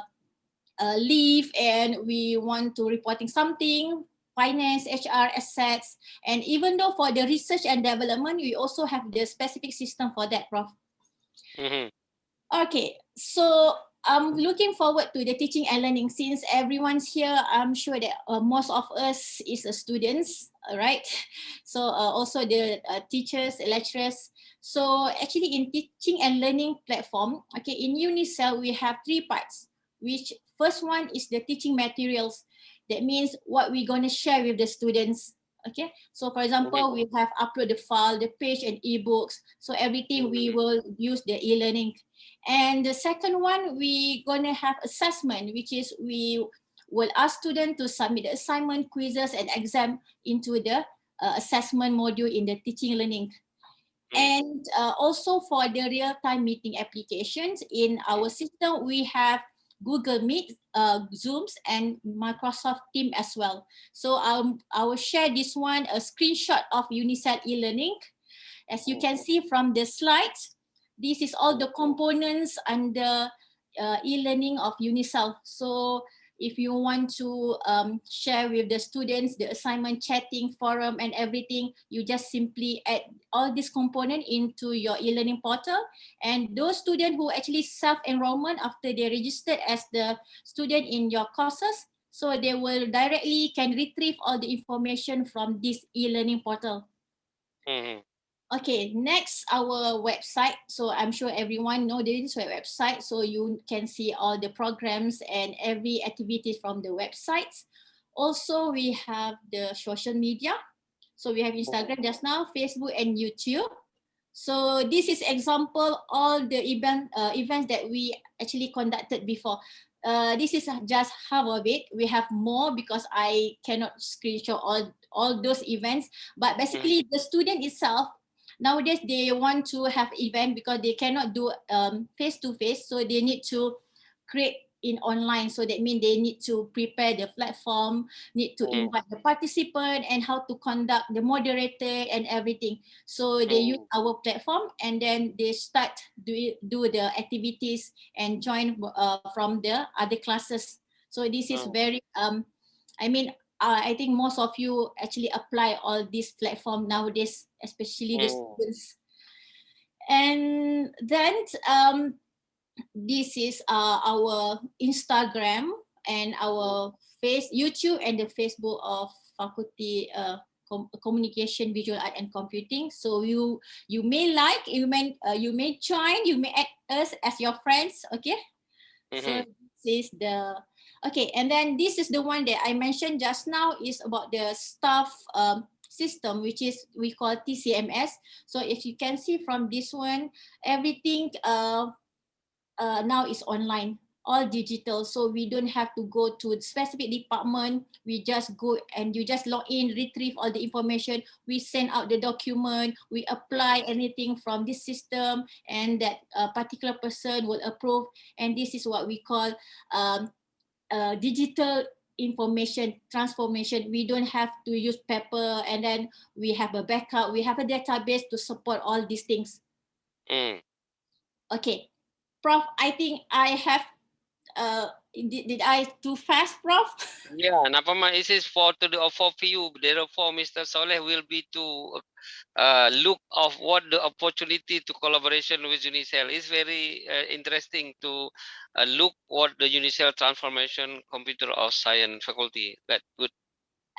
leave, and we want to reporting something, finance, HR, assets, and even though for the research and development, we also have the specific system for that, Prof. Okay, so I'm looking forward to the teaching and learning. Since everyone's here, I'm sure that most of us is students, right? So also the teachers, lecturers. So actually in teaching and learning platform, okay, in Unicell, we have 3 parts, which first one is the teaching materials. That means what we're going to share with the students. Okay, so for example, we have upload the file, the page and ebooks. So everything we will use the e-learning. And the second one, we gonna have assessment, which is we will ask students to submit the assignment, quizzes, and exam into the assessment module in the teaching learning. And also for the real-time meeting applications in our system, we have Google Meet, Zooms, and Microsoft Teams as well. So I will share this one, a screenshot of Unicell e-learning. As you can see from the slides, this is all the components under e-learning of Unicell. So if you want to share with the students the assignment, chatting, forum, and everything, you just simply add all these components into your e-learning portal. And those students who actually self-enrollment after they registered as the student in your courses, so they will directly can retrieve all the information from this e-learning portal. Okay, next our website. So I'm sure everyone know this website. So you can see all the programs and every activity from the websites. Also, we have the social media. So we have Instagram just now, Facebook and YouTube. So this is example all the events that we actually conducted before. This is just half of it. We have more because I cannot screenshot all those events. But basically, the student itself nowadays they want to have event because they cannot do face to face, so they need to create in online. So that means they need to prepare the platform, need to invite the participant and how to conduct the moderator and everything. So they use our platform and then they start do the activities and join from the other classes. So this is very I mean I think most of you actually apply all this platform nowadays, especially the students. And then this is our Instagram and our YouTube and the Facebook of Faculty Communication, Visual Art and Computing. So you may like, you may join, you may add us as your friends. Okay. So this is the okay, and then this is the one that I mentioned just now is about the staff system, which is we call TCMS. So if you can see from this one, everything now is online, all digital. So we don't have to go to a specific department. We just go and you just log in, retrieve all the information. We send out the document. We apply anything from this system, and that particular person will approve. And this is what we call digital information transformation. We don't have to use paper, and then we have a backup. We have a database to support all these things. Okay. Prof, I think I have, did I too fast, Prof? Yeah, Napama, this is for you. Therefore, Mr. Soleh will be to look of what the opportunity to collaboration with Unicel. It's very interesting to look what the Unicel transformation computer of science faculty. That good.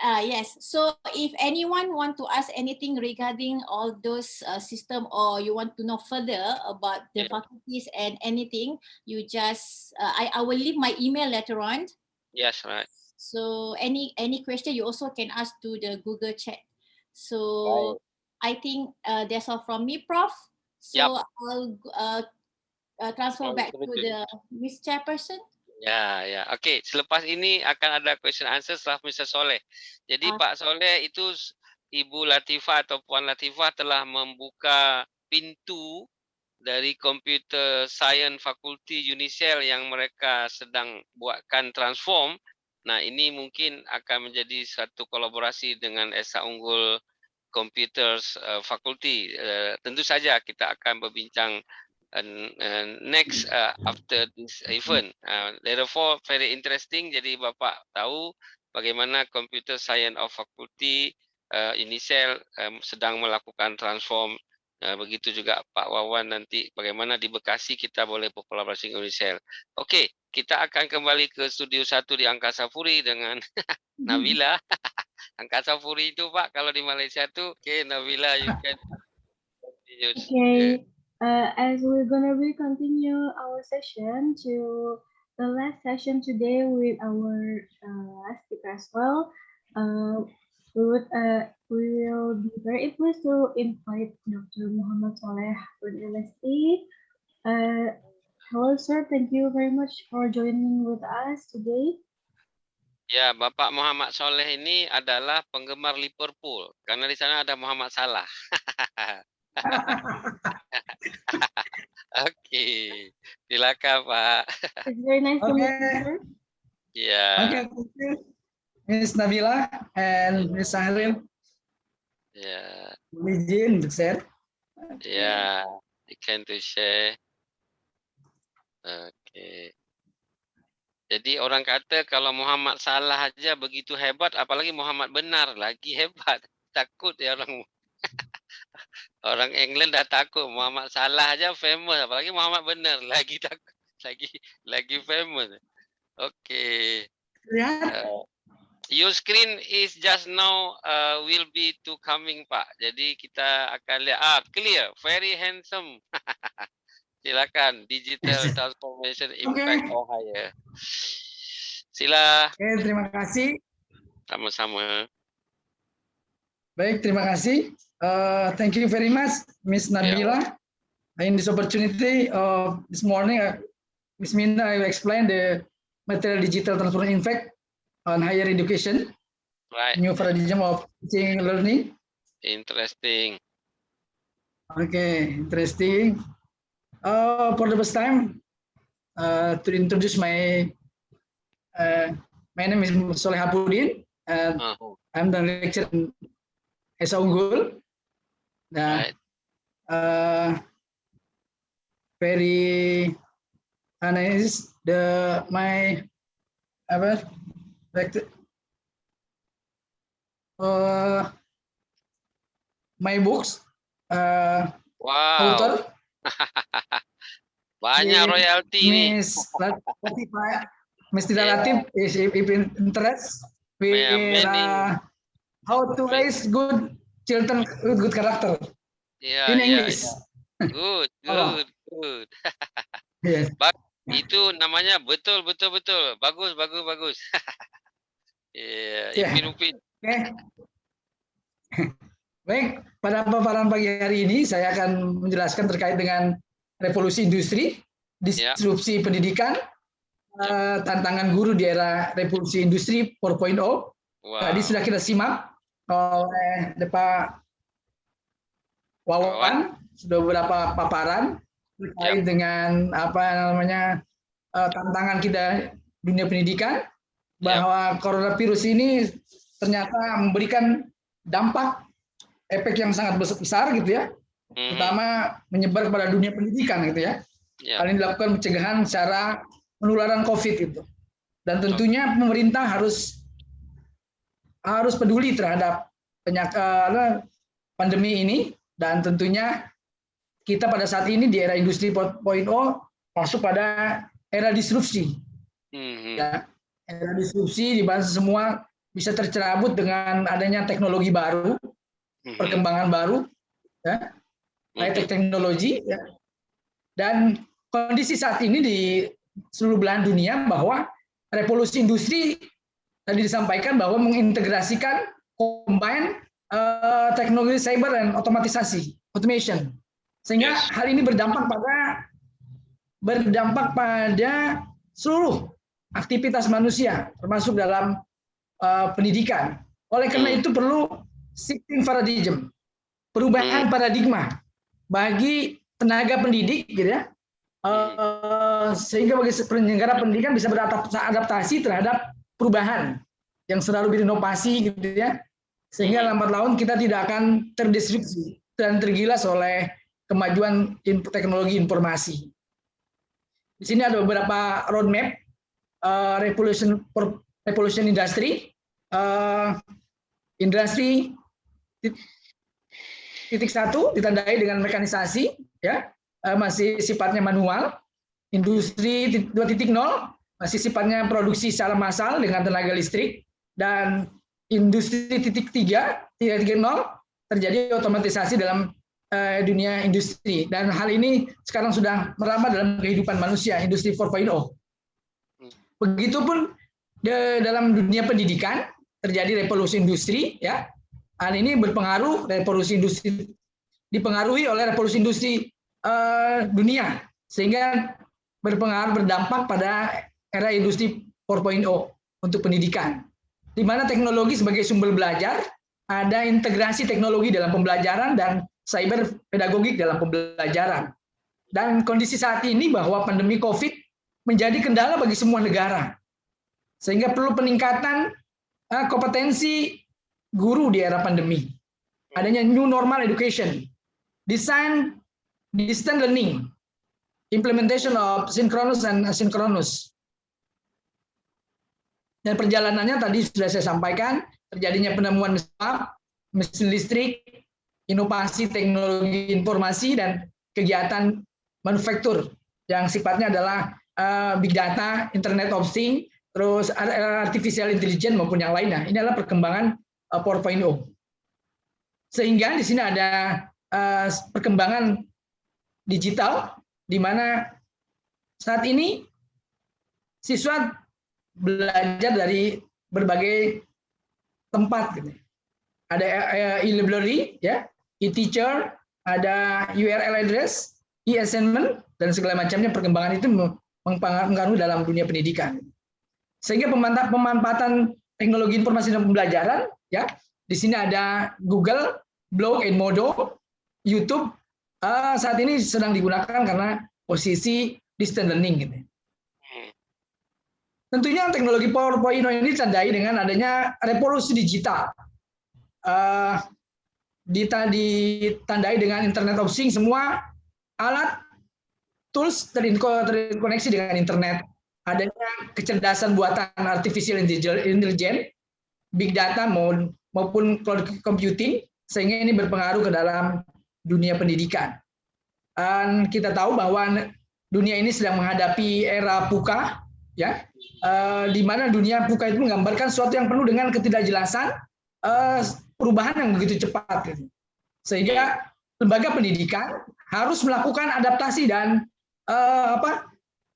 Yes. So if anyone want to ask anything regarding all those system, or you want to know further about the faculties and anything, you just I will leave my email later on. Yes, right. So any question you also can ask to the Google chat. So I think that's all from me, Prof. So I'll transfer back to the Miss Chairperson. Ya, ya. Oke, selepas ini akan ada question answer setelah Mr. Soleh. Jadi Pak Soleh itu Ibu Latifah atau Puan Latifah telah membuka pintu dari Computer Science Faculty Unicel yang mereka sedang buatkan transform. Nah, ini mungkin akan menjadi satu kolaborasi dengan Esa Unggul Computer Faculty. Tentu saja kita akan berbincang next after this event. Therefore very interesting. Jadi Bapak tahu bagaimana Computer Science of Faculty Unicel sedang melakukan transform. Begitu juga Pak Wawan nanti bagaimana di Bekasi kita boleh berkolaborasi dengan Unicel. Oke, kita akan kembali ke studio 1 di Angkasa Puri dengan Nabila. Angkasa Puri itu Pak kalau di Malaysia tuh, oke Nabila you can continue. Okay. As we're gonna continue our session to the last session today with our last speaker as well, we will be very pleased to invite Dr. Muhammad Soleh from LSE. Hello, sir. Thank you very much for joining with us today. Ya, Bapak Muhammad Soleh ini adalah penggemar Liverpool karena di sana ada Muhammad Salah. Oke, silakan Pak. It's very nice to meet you, sir. Yeah. Okay, thank you, Miss Nabila and Miss Sahril. Yeah. Izin untuk share. Yeah, you can to share. Oke. Jadi orang kata kalau Muhammad Salah aja begitu hebat, apalagi Muhammad Benar lagi hebat. Takut ya orang. Orang England dah takut, Muhammad Salah aja famous, apalagi Muhammad Benar lagi takut, lagi famous. Oke. Your screen is just now will be to coming Pak. Jadi kita akan lihat clear, very handsome. Silakan digital transformation impact Ohio. Sila. Oke, terima kasih. Sama-sama. Baik, terima kasih. Thank you very much, Miss Nabila. In this opportunity this morning, Miss Mina, I will explain the material digital transformation impact on higher education. Right. New paradigm of teaching and learning. Interesting. Okay, interesting. For the first time, to introduce my name is Soleh Hapudin, and I'm the lecturer in Esa Unggul. Nah, very nice. My my books. Wow. Author. Banyak royalty ini. Miss Tila Latif is interest with how to raise good children with good character in English. Good. Yes. Itu namanya betul. Bagus. Upin. Okay. Baik, pada paparan pagi hari ini saya akan menjelaskan terkait dengan revolusi industri, disrupsi pendidikan, tantangan guru di era revolusi industri 4.0. Tadi sudah kita simak oleh Pak Wawan, sudah beberapa paparan terkait dengan tantangan kita dunia pendidikan, bahwa coronavirus ini ternyata memberikan dampak efek yang sangat besar gitu ya, terutama menyebar kepada dunia pendidikan gitu ya. Hal ini dilakukan pencegahan secara penularan COVID itu, dan tentunya pemerintah harus peduli terhadap pandemi ini, dan tentunya kita pada saat ini di era industri 4.0 masuk pada era disrupsi. Ya, era disrupsi di mana semua bisa tercerabut dengan adanya teknologi baru, perkembangan baru, ya, high-tech teknologi, ya. Dan kondisi saat ini di seluruh belahan dunia bahwa revolusi industri tadi disampaikan bahwa mengintegrasikan combine teknologi cyber dan otomatisasi, automation, sehingga hal ini berdampak pada seluruh aktivitas manusia, termasuk dalam pendidikan. Oleh karena itu perlu shifting paradigm, perubahan paradigma bagi tenaga pendidik, gitu ya, sehingga bagi penyelenggara pendidikan bisa beradaptasi terhadap perubahan yang selalu berinovasi, gitu ya, sehingga lambat laun kita tidak akan terdisrupsi dan tergilas oleh kemajuan teknologi informasi. Di sini ada beberapa roadmap revolution industry. Industri 1 ditandai dengan mekanisasi, ya, masih sifatnya manual. Industri 2.0 masih sifatnya produksi secara massal dengan tenaga listrik, dan industri 3.0 terjadi otomatisasi dalam dunia industri, dan hal ini sekarang sudah merambah dalam kehidupan manusia, industri 4.0. Begitupun dalam dunia pendidikan terjadi revolusi industri, ya. Hal ini dipengaruhi oleh revolusi industri dunia, sehingga berdampak pada era industri 4.0 untuk pendidikan, di mana teknologi sebagai sumber belajar, ada integrasi teknologi dalam pembelajaran dan cyber pedagogik dalam pembelajaran. Dan kondisi saat ini bahwa pandemi COVID menjadi kendala bagi semua negara, sehingga perlu peningkatan kompetensi guru di era pandemi. Adanya new normal education, design distant learning, implementation of synchronous and asynchronous. Dan perjalanannya tadi sudah saya sampaikan, terjadinya penemuan mesin listrik, inovasi teknologi informasi, dan kegiatan manufaktur yang sifatnya adalah big data, internet of things, terus artificial intelligence maupun yang lainnya. Ini adalah perkembangan 4.0. Sehingga di sini ada perkembangan digital di mana saat ini siswa belajar dari berbagai tempat gitu. Ada e-library ya, e-teacher, ada URL address, e-assignment dan segala macamnya. Perkembangan itu mempengaruhi dalam dunia pendidikan. Sehingga pemanfaatan teknologi informasi dan pembelajaran ya, di sini ada Google, Blog, Edmodo, YouTube saat ini sedang digunakan karena posisi distance learning gitu. Tentunya teknologi 4.0 ini ditandai dengan adanya revolusi digital. Ditandai dengan Internet of Things, semua alat tools terkoneksi dengan internet. Adanya kecerdasan buatan artificial intelligence, big data maupun cloud computing, sehingga ini berpengaruh ke dalam dunia pendidikan. Dan kita tahu bahwa dunia ini sedang menghadapi era VUCA, ya, di mana dunia VUCA itu menggambarkan sesuatu yang penuh dengan ketidakjelasan, perubahan yang begitu cepat, gitu. Sehingga lembaga pendidikan harus melakukan adaptasi dan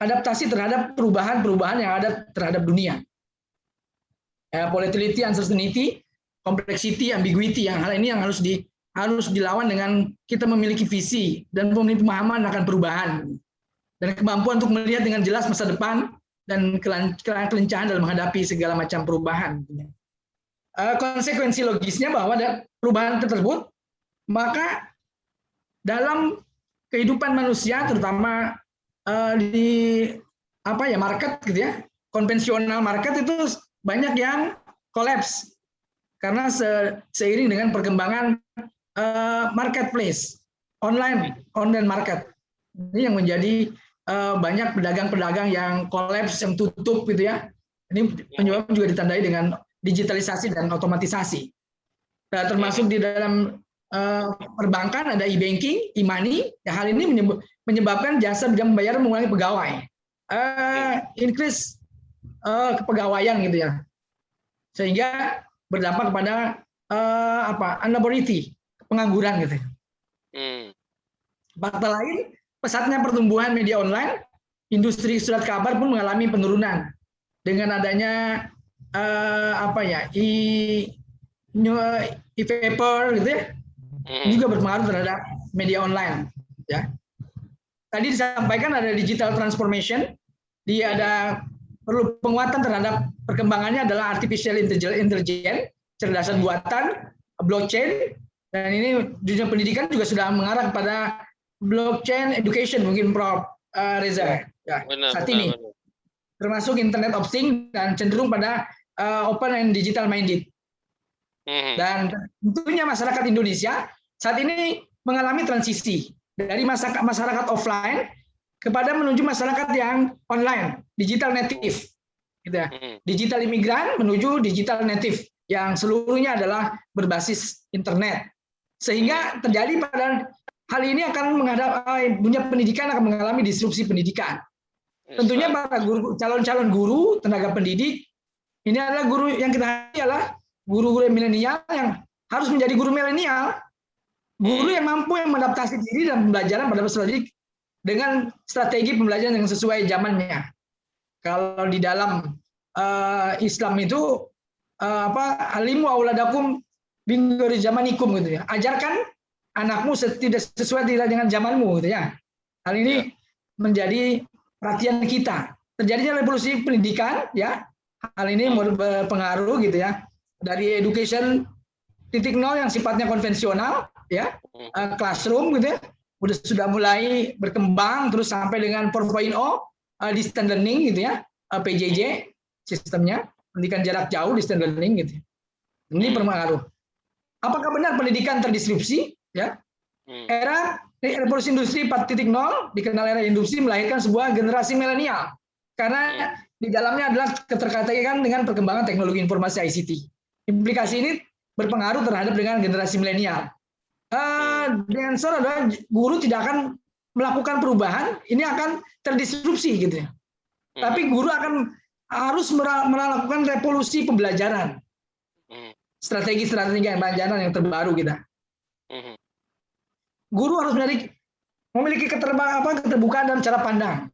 adaptasi terhadap perubahan-perubahan yang ada terhadap dunia. Volatility, uncertainty, complexity, ambiguity, yang hal ini yang harus dilawan dengan kita memiliki visi dan memiliki pemahaman akan perubahan dan kemampuan untuk melihat dengan jelas masa depan dan kelincahan dalam menghadapi segala macam perubahan. Konsekuensi logisnya bahwa ada perubahan tersebut, maka dalam kehidupan manusia, terutama di market gitu ya, konvensional market itu banyak yang kolaps karena seiring dengan perkembangan marketplace, online market. Ini yang menjadi banyak pedagang-pedagang yang kolaps, yang tutup gitu ya. Ini penyebab juga ditandai dengan digitalisasi dan otomatisasi. Termasuk di dalam perbankan ada e-banking, e-money. Ya, hal ini menyebabkan jasa bidang pembayaran mengurangi pegawai, increase kepegawaian gitu ya, sehingga berdampak kepada unemployment, pengangguran gitu. Fakta lain, pesatnya pertumbuhan media online, industri surat kabar pun mengalami penurunan dengan adanya e-paper gitu ya, juga berpengaruh terhadap media online ya. Tadi disampaikan ada digital transformation, dia ada perlu penguatan terhadap perkembangannya adalah artificial intelligence, cerdasan buatan, blockchain, dan ini dunia pendidikan juga sudah mengarah kepada blockchain education mungkin Prof. Reza ya, saat ini. Termasuk Internet of Things dan cenderung pada open and digital minded. Dan tentunya masyarakat Indonesia saat ini mengalami transisi dari masyarakat offline kepada menuju masyarakat yang online, digital native, gitu ya. Digital imigran menuju digital native yang seluruhnya adalah berbasis internet. Sehingga terjadi pada hal ini akan menghadapi dunia pendidikan akan mengalami disrupsi pendidikan. Tentunya para guru, calon-calon guru, tenaga pendidik, ini adalah guru yang kita adalah guru-guru milenial yang harus menjadi guru milenial, guru yang mampu yang mengadaptasi diri dan pembelajaran pada peserta didik dengan strategi pembelajaran yang sesuai zamannya. Kalau di dalam Islam itu alimu auladakum bingori zamanikum gitu ya. Ajarkan anakmu tidak sesuai dengan zamanmu gitu ya. Hal ini menjadi perhatian kita. Terjadinya revolusi pendidikan ya. Hal ini berpengaruh gitu ya. Dari education 0.0 yang sifatnya konvensional ya, classroom gitu ya, sudah mulai berkembang terus sampai dengan 4.0 distance learning gitu ya, PJJ sistemnya, pendidikan jarak jauh distance learning gitu. Ini berpengaruh. Apakah benar pendidikan terdisrupsi ya? Era revolusi industri 4.0 dikenal era industri melahirkan sebuah generasi milenial karena di dalamnya adalah keterkaitan dengan perkembangan teknologi informasi ICT. Implikasi ini berpengaruh terhadap dengan generasi milenial. Dengan answer adalah guru tidak akan melakukan perubahan, ini akan terdisrupsi gitu ya. Tapi guru akan harus melakukan revolusi pembelajaran. Strategi-strategi pembelajaran yang terbaru kita. Guru harus memiliki keterbukaan dalam cara pandang,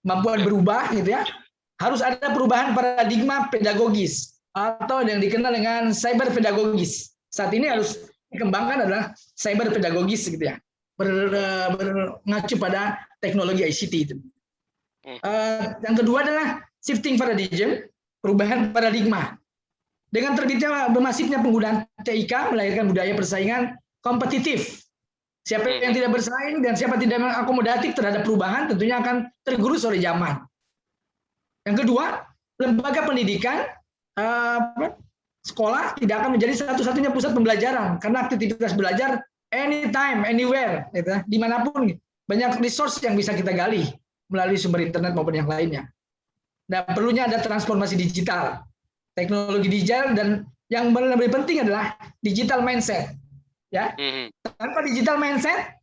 kemampuan berubah, gitu ya. Harus ada perubahan paradigma pedagogis atau yang dikenal dengan cyber pedagogis. Saat ini harus dikembangkan adalah cyber pedagogis, gitu ya, mengacu pada teknologi ICT itu. Yang kedua adalah shifting paradigm, perubahan paradigma. Dengan terbitnya bermasifnya penggunaan TIK melahirkan budaya persaingan kompetitif. Siapa yang tidak bersaing dan siapa tidak mengakomodatif terhadap perubahan tentunya akan tergerus oleh zaman. Yang kedua, lembaga pendidikan sekolah tidak akan menjadi satu-satunya pusat pembelajaran karena aktivitas belajar anytime, anywhere, gitu, dimanapun. Banyak resource yang bisa kita gali melalui sumber internet maupun yang lainnya. Nah, perlunya ada transformasi digital, teknologi digital, dan yang lebih penting adalah digital mindset. Ya, tanpa digital mindset,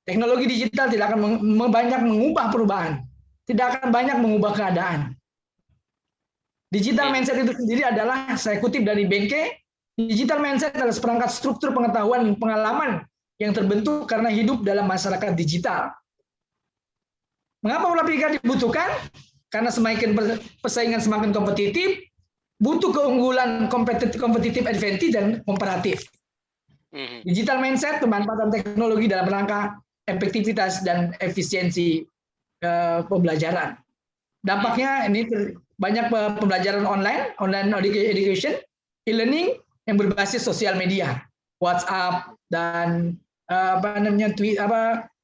teknologi digital tidak akan banyak mengubah perubahan, tidak akan banyak mengubah keadaan. Digital mindset itu sendiri adalah, saya kutip dari Benke, digital mindset adalah seperangkat struktur pengetahuan dan pengalaman yang terbentuk karena hidup dalam masyarakat digital. Mengapa pola pikir dibutuhkan? Karena semakin persaingan semakin kompetitif, butuh keunggulan kompetitif advantage dan komparatif. Digital mindset, pemanfaatan teknologi dalam rangka efektivitas dan efisiensi pembelajaran. Dampaknya ini banyak pembelajaran online education, e-learning yang berbasis sosial media, WhatsApp dan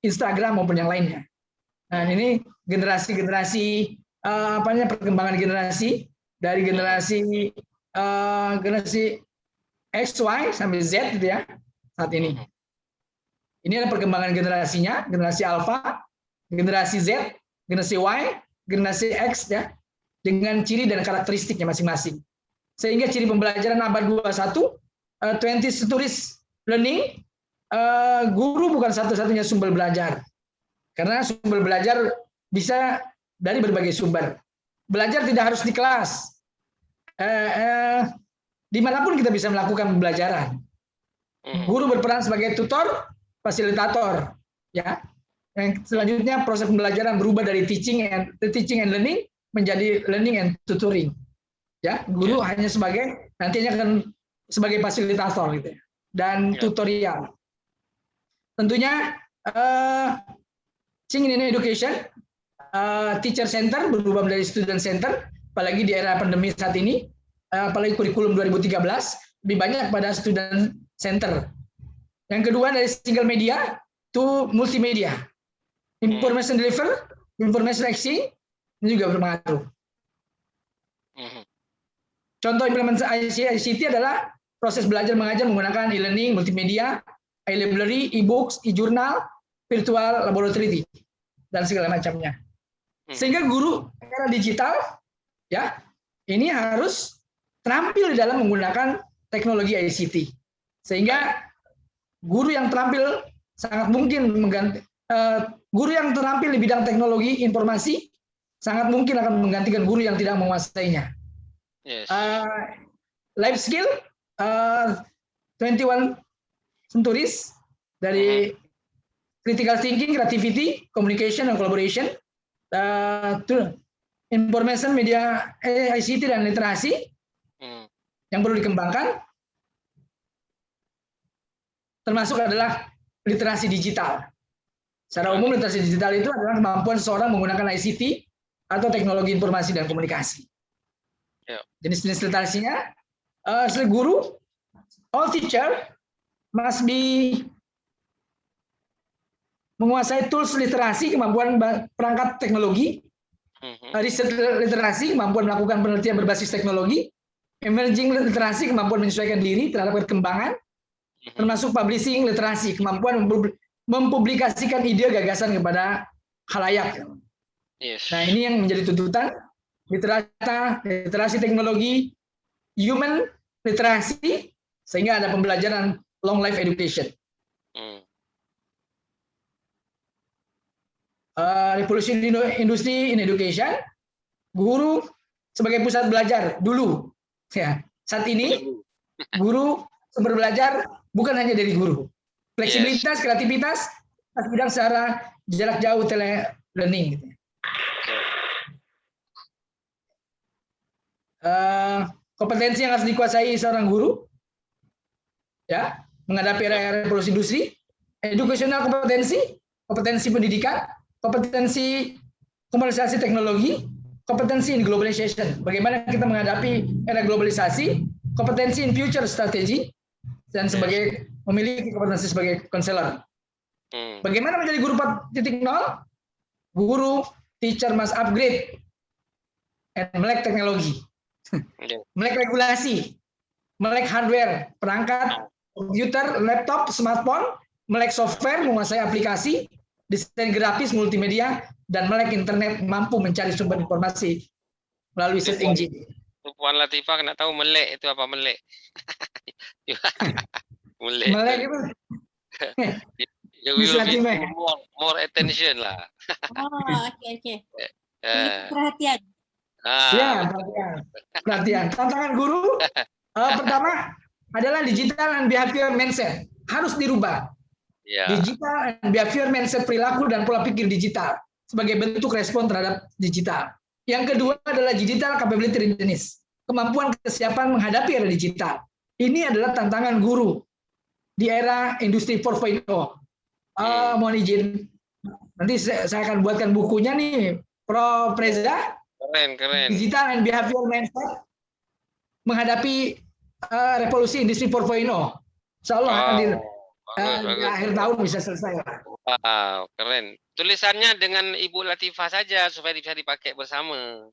Instagram maupun yang lainnya. Nah, ini generasi perkembangan generasi dari generasi X, Y sampai Z, gitu ya, saat ini. Ini adalah perkembangan generasinya, generasi Alpha, generasi Z, generasi Y, generasi X, ya, dengan ciri dan karakteristiknya masing-masing. Sehingga ciri pembelajaran abad 21, 20th century learning, guru bukan satu-satunya sumber belajar. Karena sumber belajar bisa dari berbagai sumber. Belajar tidak harus di kelas. Dimanapun kita bisa melakukan pembelajaran. Guru berperan sebagai tutor, fasilitator, ya. Yang selanjutnya proses pembelajaran berubah dari teaching and learning menjadi learning and tutoring. Ya, guru hanya nantinya akan sebagai fasilitator, gitu ya, dan tutorial. Tentunya teaching in education, teacher center berubah menjadi student center, apalagi di era pandemi saat ini. Apalagi kurikulum 2013 lebih banyak pada student center. Yang kedua dari single media to multimedia. Information deliver, information exchange ini juga berpengaruh. Contoh implementasi ICT adalah proses belajar mengajar menggunakan e-learning, multimedia, e-library, e-books, e-journal, virtual laboratory, dan segala macamnya. Sehingga guru era digital, ya, ini harus terampil di dalam menggunakan teknologi ICT, sehingga guru yang terampil sangat mungkin guru yang terampil di bidang teknologi informasi sangat mungkin akan menggantikan guru yang tidak menguasainya. Life skill 21 centuries dari critical thinking, creativity, communication, and collaboration, information media ICT dan literasi yang perlu dikembangkan, termasuk adalah literasi digital. Secara umum, literasi digital itu adalah kemampuan seseorang menggunakan ICT atau teknologi informasi dan komunikasi. Jenis-jenis literasinya, guru, all teacher must be menguasai tools literasi, kemampuan perangkat teknologi, riset literasi, kemampuan melakukan penelitian berbasis teknologi, emerging literasi, kemampuan menyesuaikan diri terhadap perkembangan, termasuk publishing literasi, kemampuan mempublikasikan ide gagasan kepada khalayak. Nah, ini yang menjadi tuntutan literasi teknologi, human literasi, sehingga ada pembelajaran long life education. Revolusi industri in education, guru sebagai pusat belajar dulu. Ya, saat ini guru sumber belajar bukan hanya dari guru. Fleksibilitas, kreativitas, bidang secara jarak jauh tele-learning. Kompetensi yang harus dikuasai seorang guru, ya, menghadapi era revolusi industri, educational kompetensi, kompetensi pendidikan, kompetensi komersialisasi teknologi, kompetensi in globalization. Bagaimana kita menghadapi era globalisasi, kompetensi in future strategy, dan sebagai memiliki kompetensi sebagai konselor. Bagaimana menjadi guru 4.0? Guru, teacher must upgrade and melek teknologi, melek regulasi, melek hardware, perangkat, komputer, laptop, smartphone, melek software, menguasai aplikasi, desain grafis, multimedia, dan melek internet, mampu mencari sumber informasi melalui search engine. Puan Latifah kena tahu melek itu apa melek. Melek. Melek itu. You will be more attention lah. Okay. Perhatian. Ya, perhatian. Tantangan guru pertama adalah digital and behavior mindset. Harus dirubah. Digital and behavior mindset, perilaku dan pola pikir digital sebagai bentuk respon terhadap digital. Yang kedua adalah digital capability readiness, kemampuan kesiapan menghadapi era digital. Ini adalah tantangan guru di era industri 4.0. Mohon izin, nanti saya akan buatkan bukunya nih, Prof. Reza. Keren. Digital and behavior mindset menghadapi revolusi industri 4.0. Insya Allah hadir di akhir tahun bisa selesai. Wow, keren. Tulisannya dengan Ibu Latifah saja supaya bisa dipakai bersama.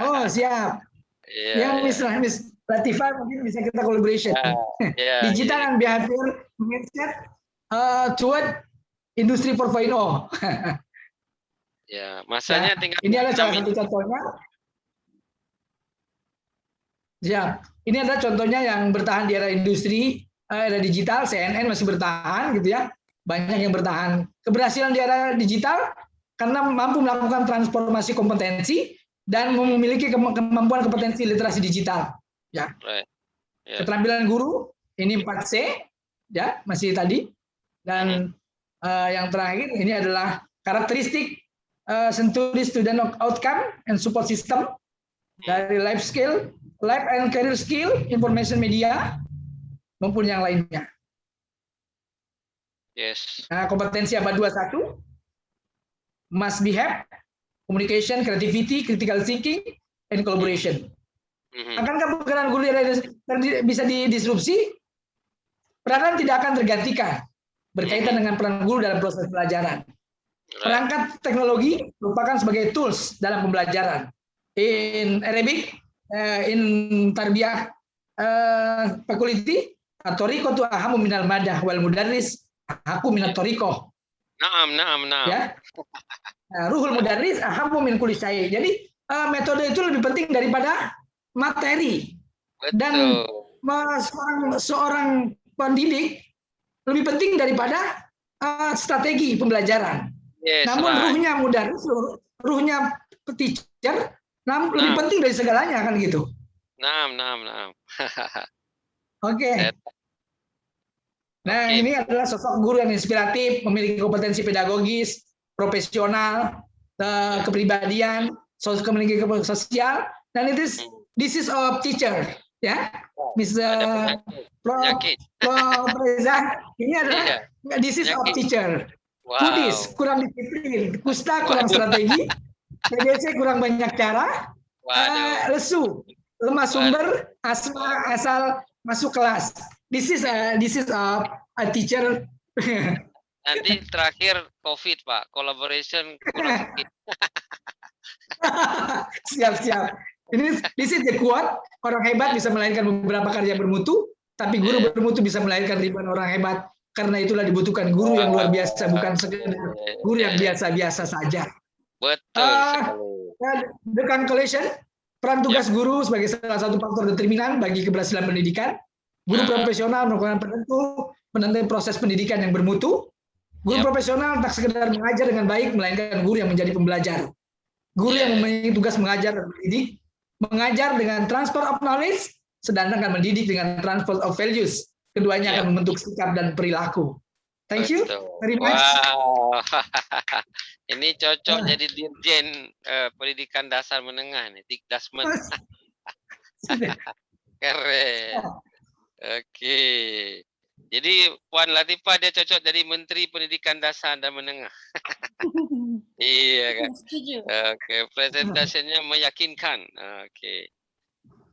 Oh, siap. Miss Latifah mungkin bisa kita collaboration. Digital and behavior mindset toward industri 4.0. Ya, masanya tinggal. Ini adalah salah satu contohnya. Ya, ini adalah contohnya yang bertahan di era industri, era digital. CNN masih bertahan, gitu ya. Banyak yang bertahan. Keberhasilan di era digital karena mampu melakukan transformasi kompetensi dan memiliki kemampuan kompetensi literasi digital. Ya. Keterampilan guru ini 4C, ya, masih tadi. Dan yang terakhir ini adalah karakteristik Century Student Outcome and Support System dari life skill, life and career skill, information media, maupun yang lainnya. Nah, kompetensi abad 21 must behave, communication, creativity, critical thinking, and collaboration. Akankah peran guru bisa didisrupsi? Peranan tidak akan tergantikan berkaitan dengan peran guru dalam proses pelajaran. Perangkat teknologi merupakan sebagai tools dalam pembelajaran. In Arabic, in tarbiyah faculty, at-tariqatu ahamu minal madah wal mudarris aku minat toriko. Naam. Ya. Ruhul mudarris ahamu min kulli syai'. Jadi metode itu lebih penting daripada materi. Betul. Dan seorang pendidik lebih penting daripada strategi pembelajaran. Namun ruhnya mudarris, ruhnya teacher, lebih penting dari segalanya kan gitu. Naam. Oke. Nah, ini adalah sosok guru yang inspiratif, memiliki kompetensi pedagogis, profesional, kepribadian, memiliki kompetensi sosial, dan this is a teacher, ya, Mr. Prof. Reza. Ini adalah this is a teacher. Kudis kurang disiplin, kusta kurang strategi, PDC kurang banyak cara, lesu, lemah sumber, asal masuk kelas. This is a teacher. Nanti terakhir COVID, Pak. Collaboration kurang sedikit. Siap. This is the quote. Orang hebat bisa melahirkan beberapa karya bermutu, tapi guru bermutu bisa melahirkan ribuan orang hebat. Karena itulah dibutuhkan guru yang luar biasa, bukan sekedar guru yang biasa-biasa saja. Betul. The conclusion, peran tugas guru sebagai salah satu faktor determinan bagi keberhasilan pendidikan. Guru profesional merupakan penentu proses pendidikan yang bermutu. Guru profesional tak sekedar mengajar dengan baik, melainkan guru yang menjadi pembelajar. Guru yang memiliki tugas mengajar dan mendidik mengajar dengan transfer of knowledge, sedangkan mendidik dengan transfer of values. Keduanya Ya. akan membentuk sikap dan perilaku. Thank you Betul. very much. Wow. Ini cocok jadi dirjen pendidikan dasar menengah nih, Dikdasmen. Keren. Oke. Jadi Puan Latifah dia cocok jadi Menteri Pendidikan Dasar dan Menengah. Iya kan. Setuju. Oke, presentasinya meyakinkan. Oke.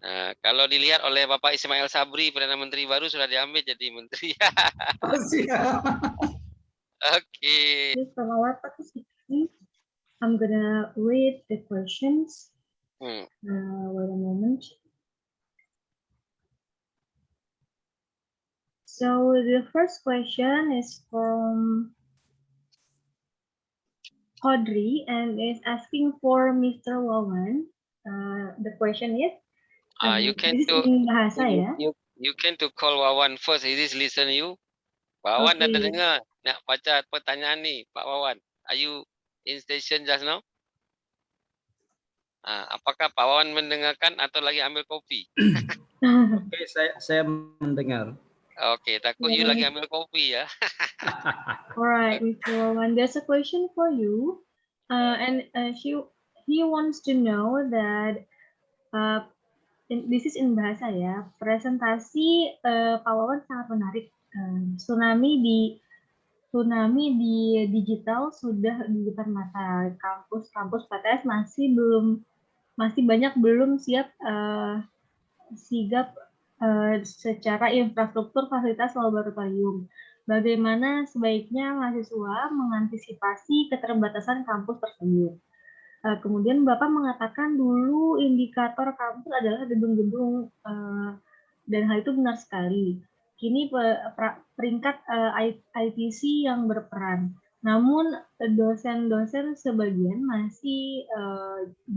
Nah, kalau dilihat oleh Bapak Ismail Sabri, Perdana Menteri baru sudah diambil jadi menteri. Oke. Just from our participants, I'm gonna read the questions. Wait a moment. So the first question is from Audrey and is asking for Mr. Wawan. The question is, You can this is to in bahasa ya. you can to call Wawan first. He is listen you. Wawan Okay. ada dengar nak baca pertanyaan ni, Pak Wawan. Are you in station just now? Apakah Pak Wawan mendengarkan atau lagi ambil kopi? Oke, saya mendengar. Oke, takut you lagi ambil kopi ya. Alright, Mr. Wawan, there's a question for you, and he wants to know that this is in bahasa ya. Presentasi Pak Wawan sangat menarik. Tsunami di digital sudah di depan mata. Kampus PTS masih banyak belum siap sigap secara infrastruktur fasilitas laboratorium. Bagaimana sebaiknya mahasiswa mengantisipasi keterbatasan kampus tersebut? Kemudian Bapak mengatakan dulu indikator kampus adalah gedung-gedung, dan hal itu benar sekali. Kini peringkat ITC yang berperan. Namun dosen-dosen sebagian masih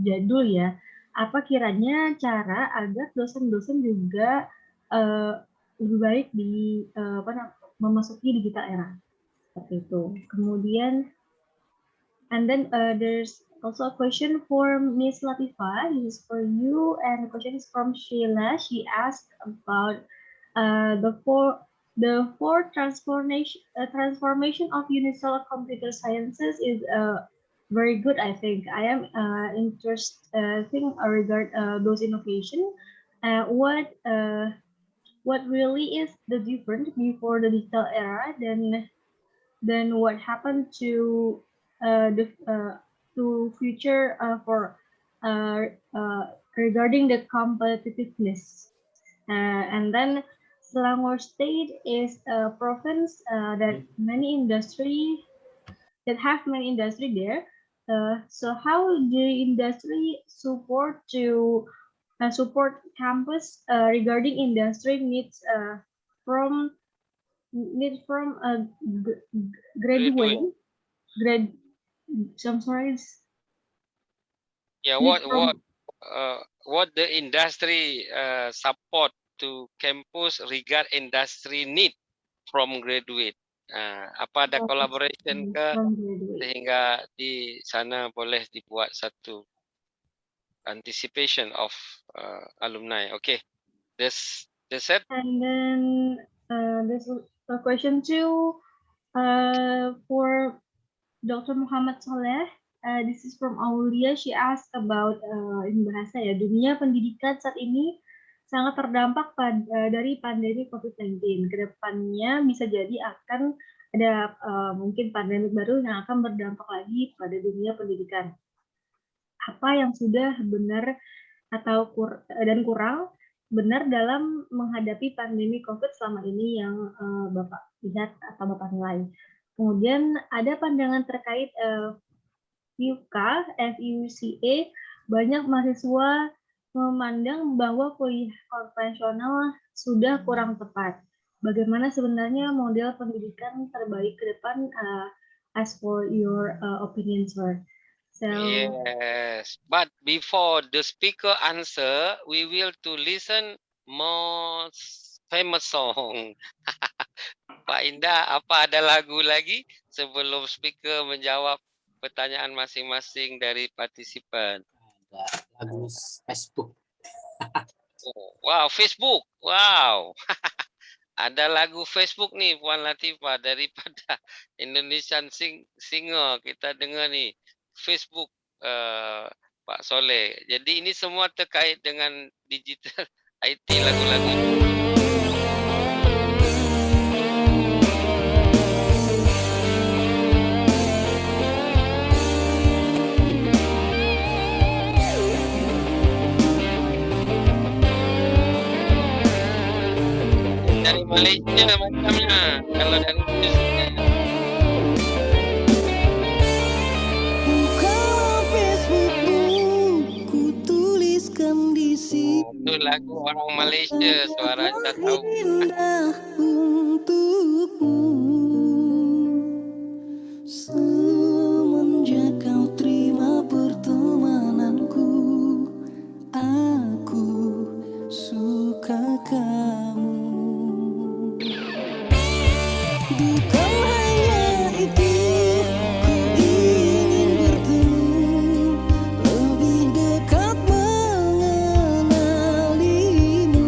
jadul ya. Apa kiranya cara agar dosen-dosen juga lebih baik memasuki digital era, seperti itu. Kemudian, and then there's also a question for Miss Latifah. This is for you, and the question is from Sheila. She asked about the four transformation of universal computer sciences is very good. I think I am interested regard those innovation. What really is the difference before the digital era? Then what happened to future for regarding the competitiveness? And then Selangor State is a province that have many industry there. So how the industry support campus regarding industry needs from graduate. I'm sorry. Yeah, what the industry support to campus regard industry need from graduate? Apa ada collaboration ke sehingga di sana boleh dibuat satu anticipation of alumni? Okay, that's it. And then there's a question too for Dr. Muhammad Soleh. This is from Aulia. She asked about in bahasa ya, dunia pendidikan saat ini sangat terdampak dari pandemi COVID-19. Kedepannya bisa jadi akan ada mungkin pandemi baru yang akan berdampak lagi pada dunia pendidikan. Apa yang sudah benar atau kurang benar dalam menghadapi pandemi COVID selama ini yang Bapak lihat atau Bapak nilai? Kemudian ada pandangan terkait FUCA, banyak mahasiswa memandang bahwa kuliah konvensional sudah kurang tepat. Bagaimana sebenarnya model pendidikan terbaik ke depan, as for your opinion, sir? So, yes, but before the speaker answer, we will to listen more famous song. Pak Indah, apa ada lagu lagi sebelum speaker menjawab pertanyaan masing-masing dari partisipan? lagu Facebook. Wow, Facebook. Wow. Ada lagu Facebook nih Puan Latifah daripada Indonesian Singer. Kita dengar nih Facebook Pak Soleh. Jadi ini semua terkait dengan digital IT lagu-lagu. Dari Malaysia macamnya. Kalau dari Malaysia. Itu lagu orang Malaysia, suaranya tahu. Semenjak kau terima pertemananku, aku suka kamu. Bukan hanya itu, ku ingin bertemu, lebih dekat mengenalimu.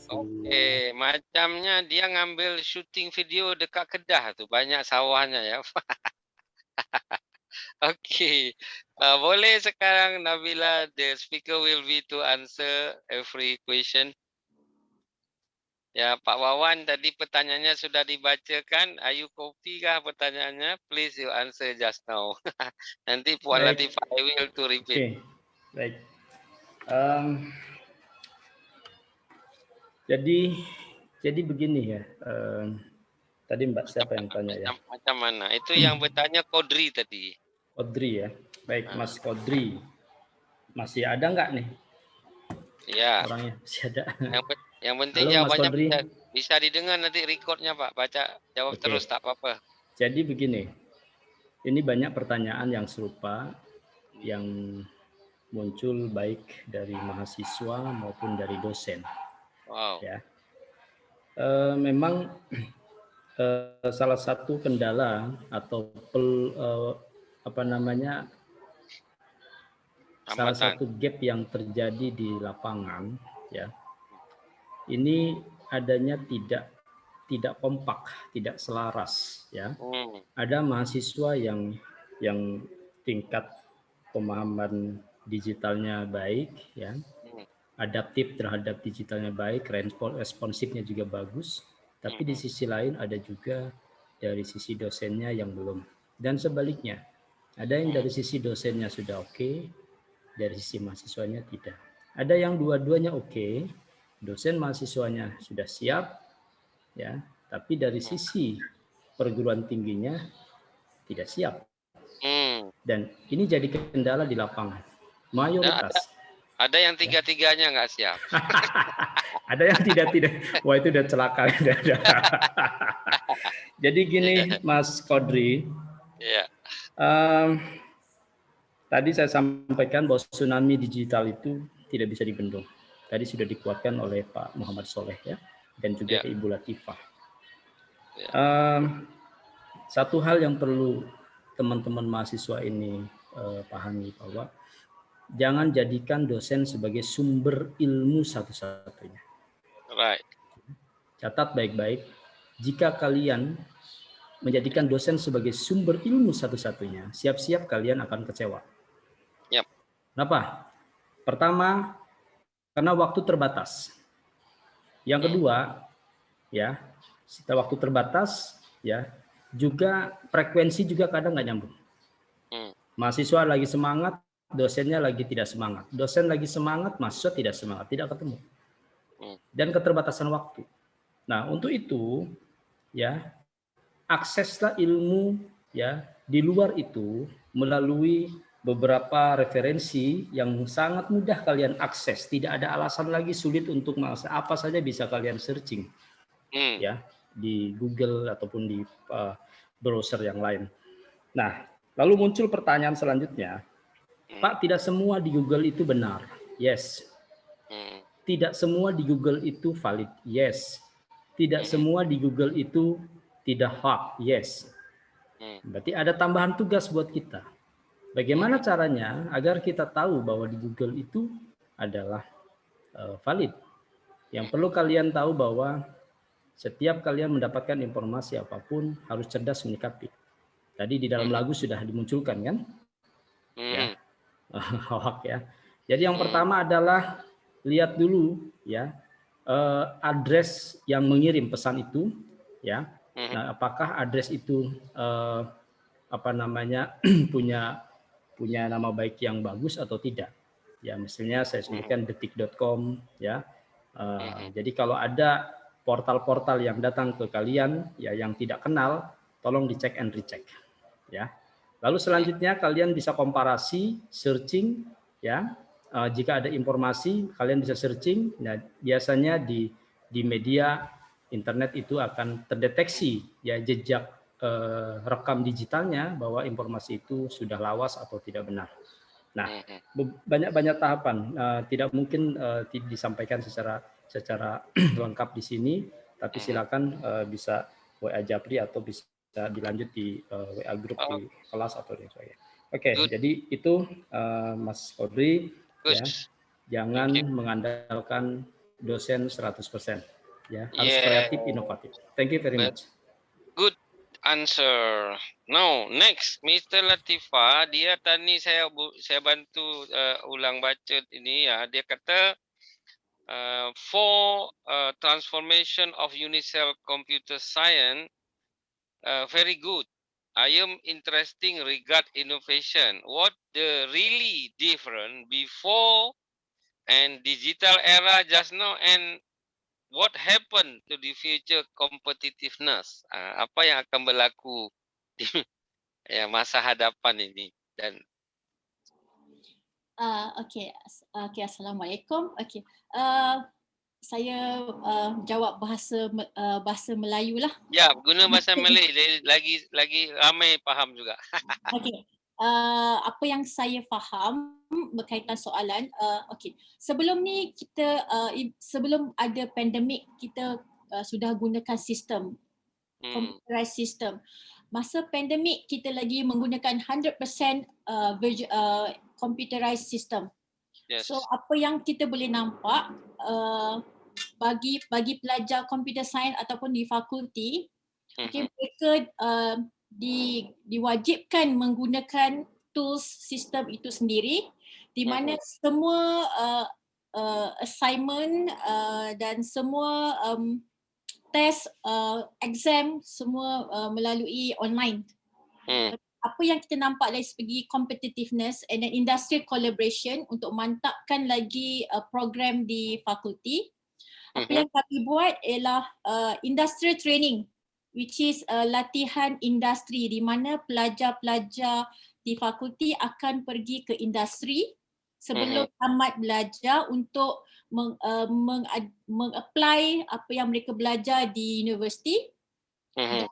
Oke, macamnya dia ngambil syuting video dekat Kedah tu, banyak sawahnya ya. Oke, boleh sekarang Nabila, the speaker will be to answer every question. Ya, Pak Wawan tadi pertanyaannya sudah dibacakan. Are you copy kah pertanyaannya? Please you answer just now. Nanti Puan Baik. Latifah I will to repeat. Oke, baik. Jadi begini ya. Tadi Mbak siapa yang tanya ya? Macam mana? Itu yang bertanya Kodri tadi. Kodri ya. Baik, Mas Kodri. Masih ada nggak nih Ya. orangnya? Masih ada. Yang penting Halo, Mas jawabannya Kodri. bisa didengar nanti recordnya Pak. Baca jawab Oke. terus tak apa-apa. Jadi begini. Ini banyak pertanyaan yang serupa yang muncul baik dari mahasiswa maupun dari dosen. Wow. Ya. Memang salah satu kendala atau salah satu gap yang terjadi di lapangan ya, ini adanya tidak kompak, tidak selaras ya. Ada mahasiswa yang tingkat pemahaman digitalnya baik ya, adaptif terhadap digitalnya baik, responsifnya juga bagus, tapi di sisi lain ada juga dari sisi dosennya yang belum, dan sebaliknya ada yang dari sisi dosennya sudah oke, dari sisi mahasiswanya tidak. Ada yang dua-duanya oke, dosen mahasiswanya sudah siap ya, tapi dari sisi perguruan tingginya tidak siap. Dan ini jadi kendala di lapangan mayoritas. Ada yang tiga-tiganya nggak siap. Ada yang tidak. Wah, itu udah celaka. Jadi gini, Mas Kodri. Ya. Tadi saya sampaikan bahwa tsunami digital itu tidak bisa dibendung. Tadi sudah dikuatkan oleh Pak Muhammad Soleh ya, dan juga Ibu Latifah. Satu hal yang perlu teman-teman mahasiswa ini pahami bahwa jangan jadikan dosen sebagai sumber ilmu satu-satunya. Right. Catat baik-baik, jika kalian menjadikan dosen sebagai sumber ilmu satu-satunya, siap-siap kalian akan kecewa. Yep. Kenapa? Pertama, karena waktu terbatas. Yang kedua, ya, setelah waktu terbatas, ya, juga frekuensi juga kadang nggak nyambung. Mahasiswa lagi semangat, dosennya lagi tidak semangat. Dosen lagi semangat, mahasiswa tidak semangat, tidak ketemu. Dan keterbatasan waktu. Nah, untuk itu, ya, akseslah ilmu ya di luar itu melalui beberapa referensi yang sangat mudah kalian akses. Tidak ada alasan lagi sulit untuk mengakses, apa saja bisa kalian searching ya di Google ataupun di browser yang lain. Nah, lalu muncul pertanyaan selanjutnya, Pak, tidak semua di Google itu benar. Yes. Tidak semua di Google itu valid. Yes. Tidak semua di Google itu tidak hak. Yes. Berarti ada tambahan tugas buat kita. Bagaimana caranya agar kita tahu bahwa di Google itu adalah valid? Yang perlu kalian tahu bahwa setiap kalian mendapatkan informasi apapun harus cerdas menyikapi. Tadi di dalam lagu sudah dimunculkan kan? Ya. Hoak ya. Jadi yang pertama adalah lihat dulu ya address yang mengirim pesan itu ya. Nah, apakah address itu punya nama baik yang bagus atau tidak? Ya, misalnya saya sebutkan detik.com ya. Jadi kalau ada portal-portal yang datang ke kalian ya yang tidak kenal, tolong dicek and recheck ya. Lalu selanjutnya kalian bisa komparasi, searching ya. Jika ada informasi kalian bisa searching. Nah, biasanya di media internet itu akan terdeteksi ya jejak rekam digitalnya bahwa informasi itu sudah lawas atau tidak benar. Nah, banyak tahapan, tidak mungkin disampaikan secara lengkap di sini, tapi silakan bisa WA Japri atau bisa dilanjut di WA grup di kelas atau di sebagainya. Oke, jadi itu Mas Kodri ya, jangan mengandalkan dosen 100%. Ya, harus Yeah. kreatif, inovatif. Thank you very much. Good answer. Now, next, Mr. Latifa, dia tadi saya bantu ulang baca ini ya. Dia kata for transformation of Unicell Computer Science, very good. I am interesting regard innovation. What the really different before and digital era just now, and what happened to the future competitiveness? Apa yang akan berlaku di ya, masa hadapan ini? Dan Okay, Assalamualaikum. Okay, saya jawab bahasa Melayu lah. ya, guna bahasa Malay lagi ramai faham juga. Okay. Apa yang saya faham berkaitan soalan, okay. Sebelum ni kita sebelum ada pandemik kita sudah gunakan sistem computerized system. Masa pandemik kita lagi menggunakan 100% computerized system. Yes. So apa yang kita boleh nampak bagi pelajar computer science ataupun di fakulti, okay, mereka diwajibkan menggunakan tools sistem itu sendiri, di mana semua assignment dan semua test, exam semua melalui online. Apa yang kita nampak dari segi competitiveness and then industrial collaboration untuk mantapkan lagi program di fakulti. Apa yang kami buat ialah industrial training, which is latihan industri, di mana pelajar-pelajar di fakulti akan pergi ke industri sebelum tamat belajar untuk mengapply apa yang mereka belajar di universiti, dan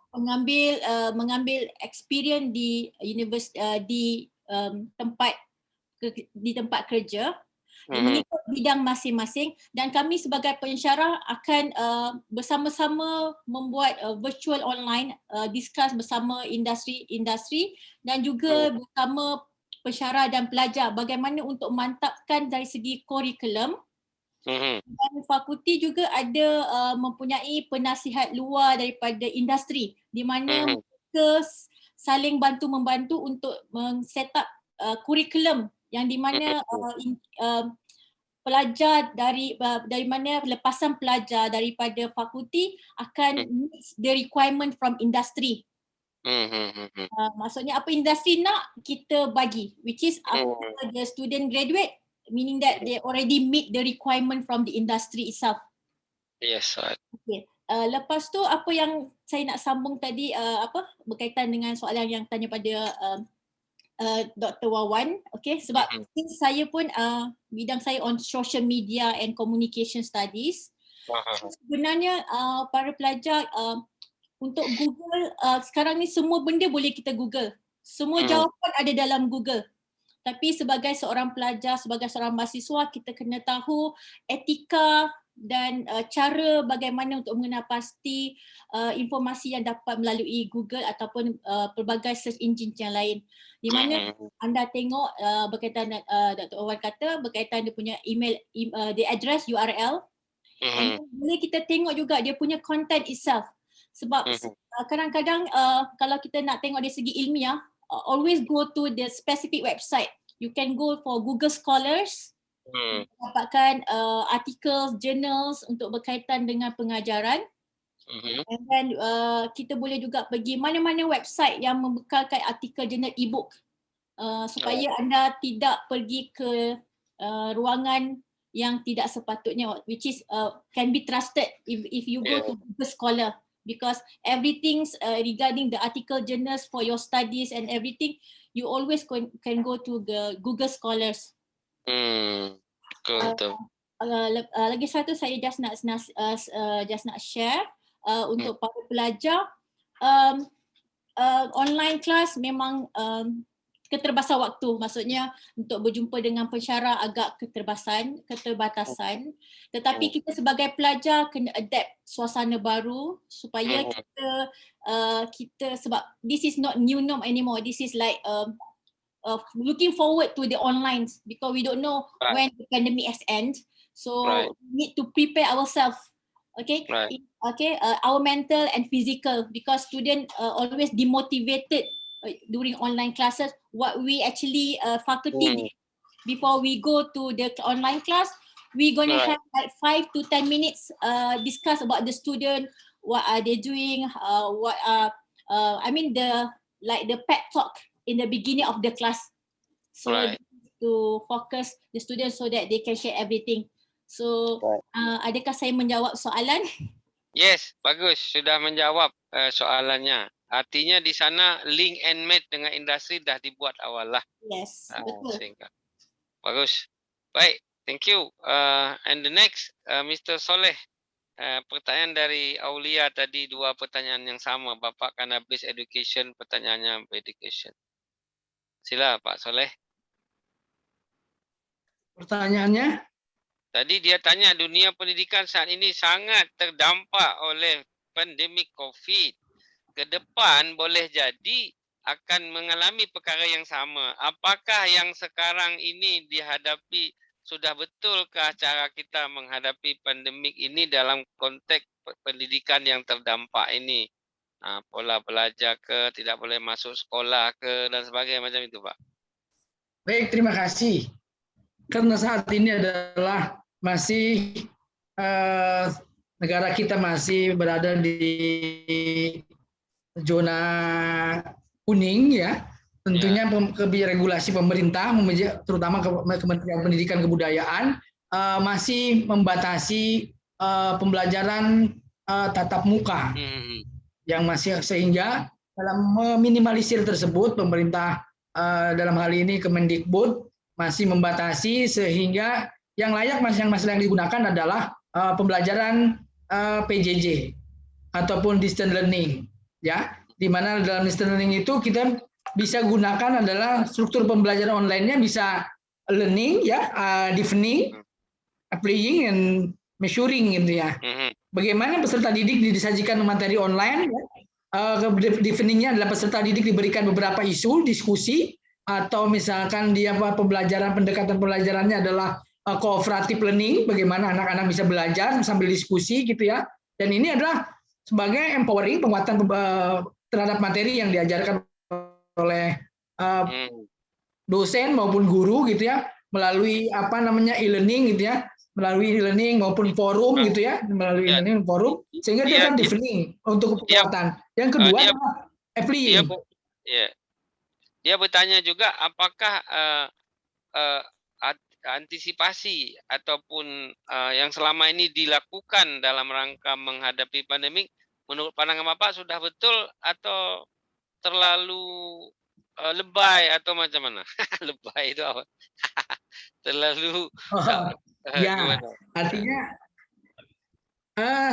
mengambil experience di universiti, di tempat kerja, mengikut bidang masing-masing, dan kami sebagai pensyarah akan bersama-sama membuat virtual online, discuss bersama industri dan juga bersama pensyarah dan pelajar bagaimana untuk mantapkan dari segi kurikulum. Dan fakulti juga ada mempunyai penasihat luar daripada industri, di mana mereka saling bantu-membantu untuk set up kurikulum yang di mana pelajar dari mana lepasan pelajar daripada fakulti akan meet the requirement from industry. Maksudnya apa industri nak kita bagi, which is after the student graduate, meaning that they already meet the requirement from the industry itself. Yes, right. Okay. Lepas tu apa yang saya nak sambung tadi, berkaitan dengan soalan yang tanya pada Dr. Wawan, okay, sebab saya pun bidang saya on social media and communication studies. Sebenarnya para pelajar untuk Google, sekarang ni semua benda boleh kita Google. Semua jawapan ada dalam Google. Tapi sebagai seorang pelajar, sebagai seorang mahasiswa, kita kena tahu etika dan cara bagaimana untuk mengenal pasti informasi yang dapat melalui Google ataupun pelbagai search engine yang lain. Di mana anda tengok berkaitan, Dr. Wawan kata berkaitan dia punya email, the address URL. Boleh kita tengok juga dia punya content itself. Sebab kadang-kadang kalau kita nak tengok dari segi ilmiah, always go to the specific website. You can go for Google Scholars, dapatkan articles, journals untuk berkaitan dengan pengajaran. And then kita boleh juga pergi mana-mana website yang membekalkan artikel jurnal e-book, supaya anda tidak pergi ke ruangan yang tidak sepatutnya, which is can be trusted if you go to Google Scholar. Because everything regarding the article journals for your studies and everything, you always can go to the Google Scholars. Lagi satu saya just nak share untuk para pelajar, online class memang keterbatasan waktu, maksudnya untuk berjumpa dengan pensyarah agak keterbatasan, tetapi kita sebagai pelajar kena adapt suasana baru supaya kita sebab this is not new norm anymore, this is like looking forward to the online, because we don't know when the pandemic has end. So Right. we need to prepare ourselves. Okay. Right. Okay. Our mental and physical, because students always demotivated during online classes. What we actually faculty did before we go to the online class, we're gonna Right. have like 5 to 10 minutes discuss about the student, what are they doing, what I mean the pep talk in the beginning of the class. So Right. to focus the students so that they can share everything. So adakah saya menjawab soalan? Yes, bagus. Sudah menjawab soalannya. Artinya di sana link and match dengan industri dah dibuat awal lah. Yes, betul. Sehingga. Bagus. Baik, thank you. And the next, Mr. Soleh. Pertanyaan dari Aulia tadi, 2 pertanyaan yang sama. Bapak kan habis education, pertanyaannya education. Sila Pak Soleh. Pertanyaannya? Tadi dia tanya dunia pendidikan saat ini sangat terdampak oleh pandemik COVID. Ke depan boleh jadi akan mengalami perkara yang sama. Apakah yang sekarang ini dihadapi sudah betulkah cara kita menghadapi pandemik ini dalam konteks pendidikan yang terdampak ini? Pola belajar ke, tidak boleh masuk sekolah ke, dan sebagainya macam itu, Pak. Baik, terima kasih. Karena saat ini adalah masih negara kita masih berada di zona kuning ya. Tentunya regulasi pemerintah, terutama Kementerian Pendidikan Kebudayaan, masih membatasi pembelajaran tatap muka, yang masih, sehingga dalam meminimalisir tersebut pemerintah dalam hal ini Kemendikbud masih membatasi, sehingga yang layak yang digunakan adalah pembelajaran PJJ ataupun distance learning, ya, di mana dalam distance learning itu kita bisa gunakan adalah struktur pembelajaran online-nya bisa learning, ya, deepening, applying, and measuring gitu ya. Bagaimana peserta didik disajikan materi online, ya. Deepening-nya adalah peserta didik diberikan beberapa isu, diskusi, atau misalkan dia pendekatan pembelajarannya adalah cooperative learning, bagaimana anak-anak bisa belajar sambil diskusi gitu ya. Dan ini adalah sebagai empowering, penguatan terhadap materi yang diajarkan oleh dosen maupun guru gitu ya, melalui e-learning gitu ya, melalui e-learning maupun forum gitu ya, melalui e-learning forum, sehingga dia kan deepening untuk kekuatan. Yang kedua adalah applying. Dia bertanya juga apakah antisipasi ataupun yang selama ini dilakukan dalam rangka menghadapi pandemik, menurut pandangan Bapak sudah betul atau terlalu lebay atau macam mana? Lebay itu apa? Terlalu ya, artinya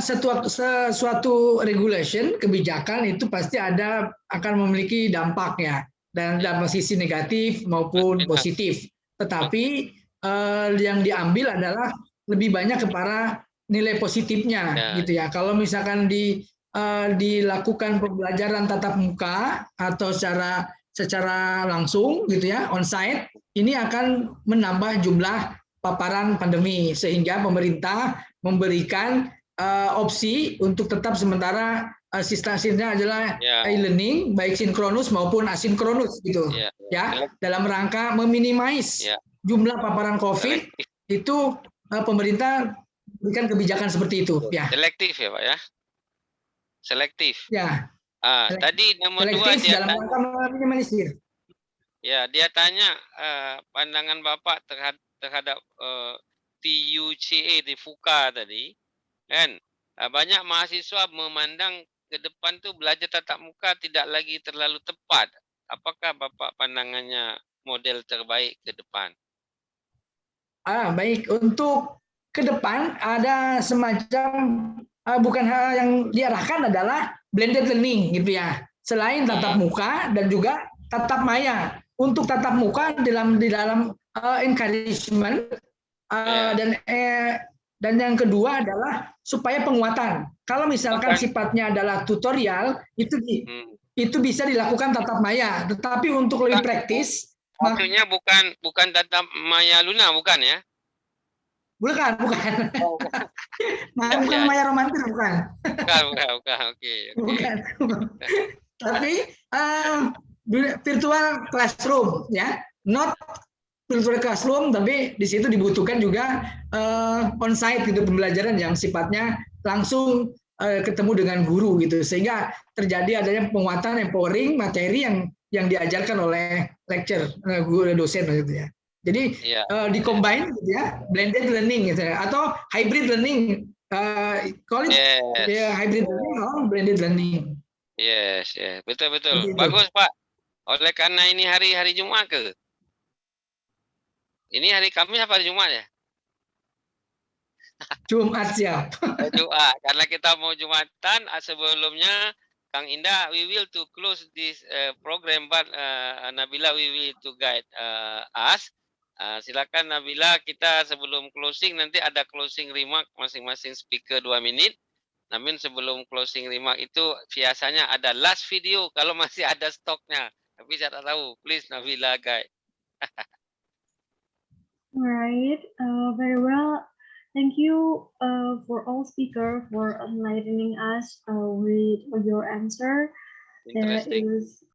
sesuatu regulation, kebijakan itu pasti akan memiliki dampaknya, dan dalam sisi negatif maupun positif. Tetapi yang diambil adalah lebih banyak kepada nilai positifnya, gitu ya. Kalau misalkan dilakukan pembelajaran tatap muka atau secara langsung gitu ya, onsite, ini akan menambah jumlah paparan pandemi, sehingga pemerintah memberikan opsi untuk tetap sementara sistemnya adalah e-learning, baik sinkronus maupun asinkronus gitu ya, dalam rangka meminimais jumlah paparan COVID. Itu pemerintah berikan kebijakan seperti itu ya. Selektif ya Pak ya. Selektif. Ya. Tadi nomor 2 dia dalam rangka meminimalisir. Ya, dia tanya pandangan Bapak terhadap TUCA di FUKA tadi, kan? Banyak mahasiswa memandang ke depan tuh belajar tatap muka tidak lagi terlalu tepat. Apakah Bapak pandangannya model terbaik ke depan? Baik, untuk ke depan ada semacam bukan hal yang diarahkan adalah blended learning gitu ya. Selain tatap muka dan juga tatap maya. Untuk tatap muka di dalam encouragement dan yang kedua adalah supaya penguatan. Kalau misalkan sifatnya adalah tutorial, itu bisa dilakukan tatap maya. Tetapi untuk lebih praktis, maksudnya bukan tatap maya Luna, bukan ya? Bukan. Oh, Bukan Maya romantis, bukan. Bukan. Oke. Bukan. Tapi virtual classroom ya, not virtual classroom, tapi di situ dibutuhkan juga on-site gitu, pembelajaran yang sifatnya langsung ketemu dengan guru gitu, sehingga terjadi adanya penguatan empowering materi yang diajarkan oleh guru dosen gitu ya. Jadi di-combine gitu ya, blended learning gitu ya, atau hybrid learning, call it hybrid learning or blended learning. Yes. Betul. Begitu. Bagus, Pak. Oleh karena ini hari Jumat ke? Ini hari Kamis apa hari Jumat ya? Jumat siap. Jumat. Karena kita mau Jumatan, sebelumnya Kang Indah, we will to close this program, but Nabila we will to guide us. Silakan Nabila, kita sebelum closing nanti ada closing remark masing-masing speaker 2 menit. Namun sebelum closing remark itu biasanya ada last video kalau masih ada stoknya. Tapi saya tak tahu. Please Nabila guide. Right, very well. Thank you for all speakers for enlightening us with your answer. That Interesting. is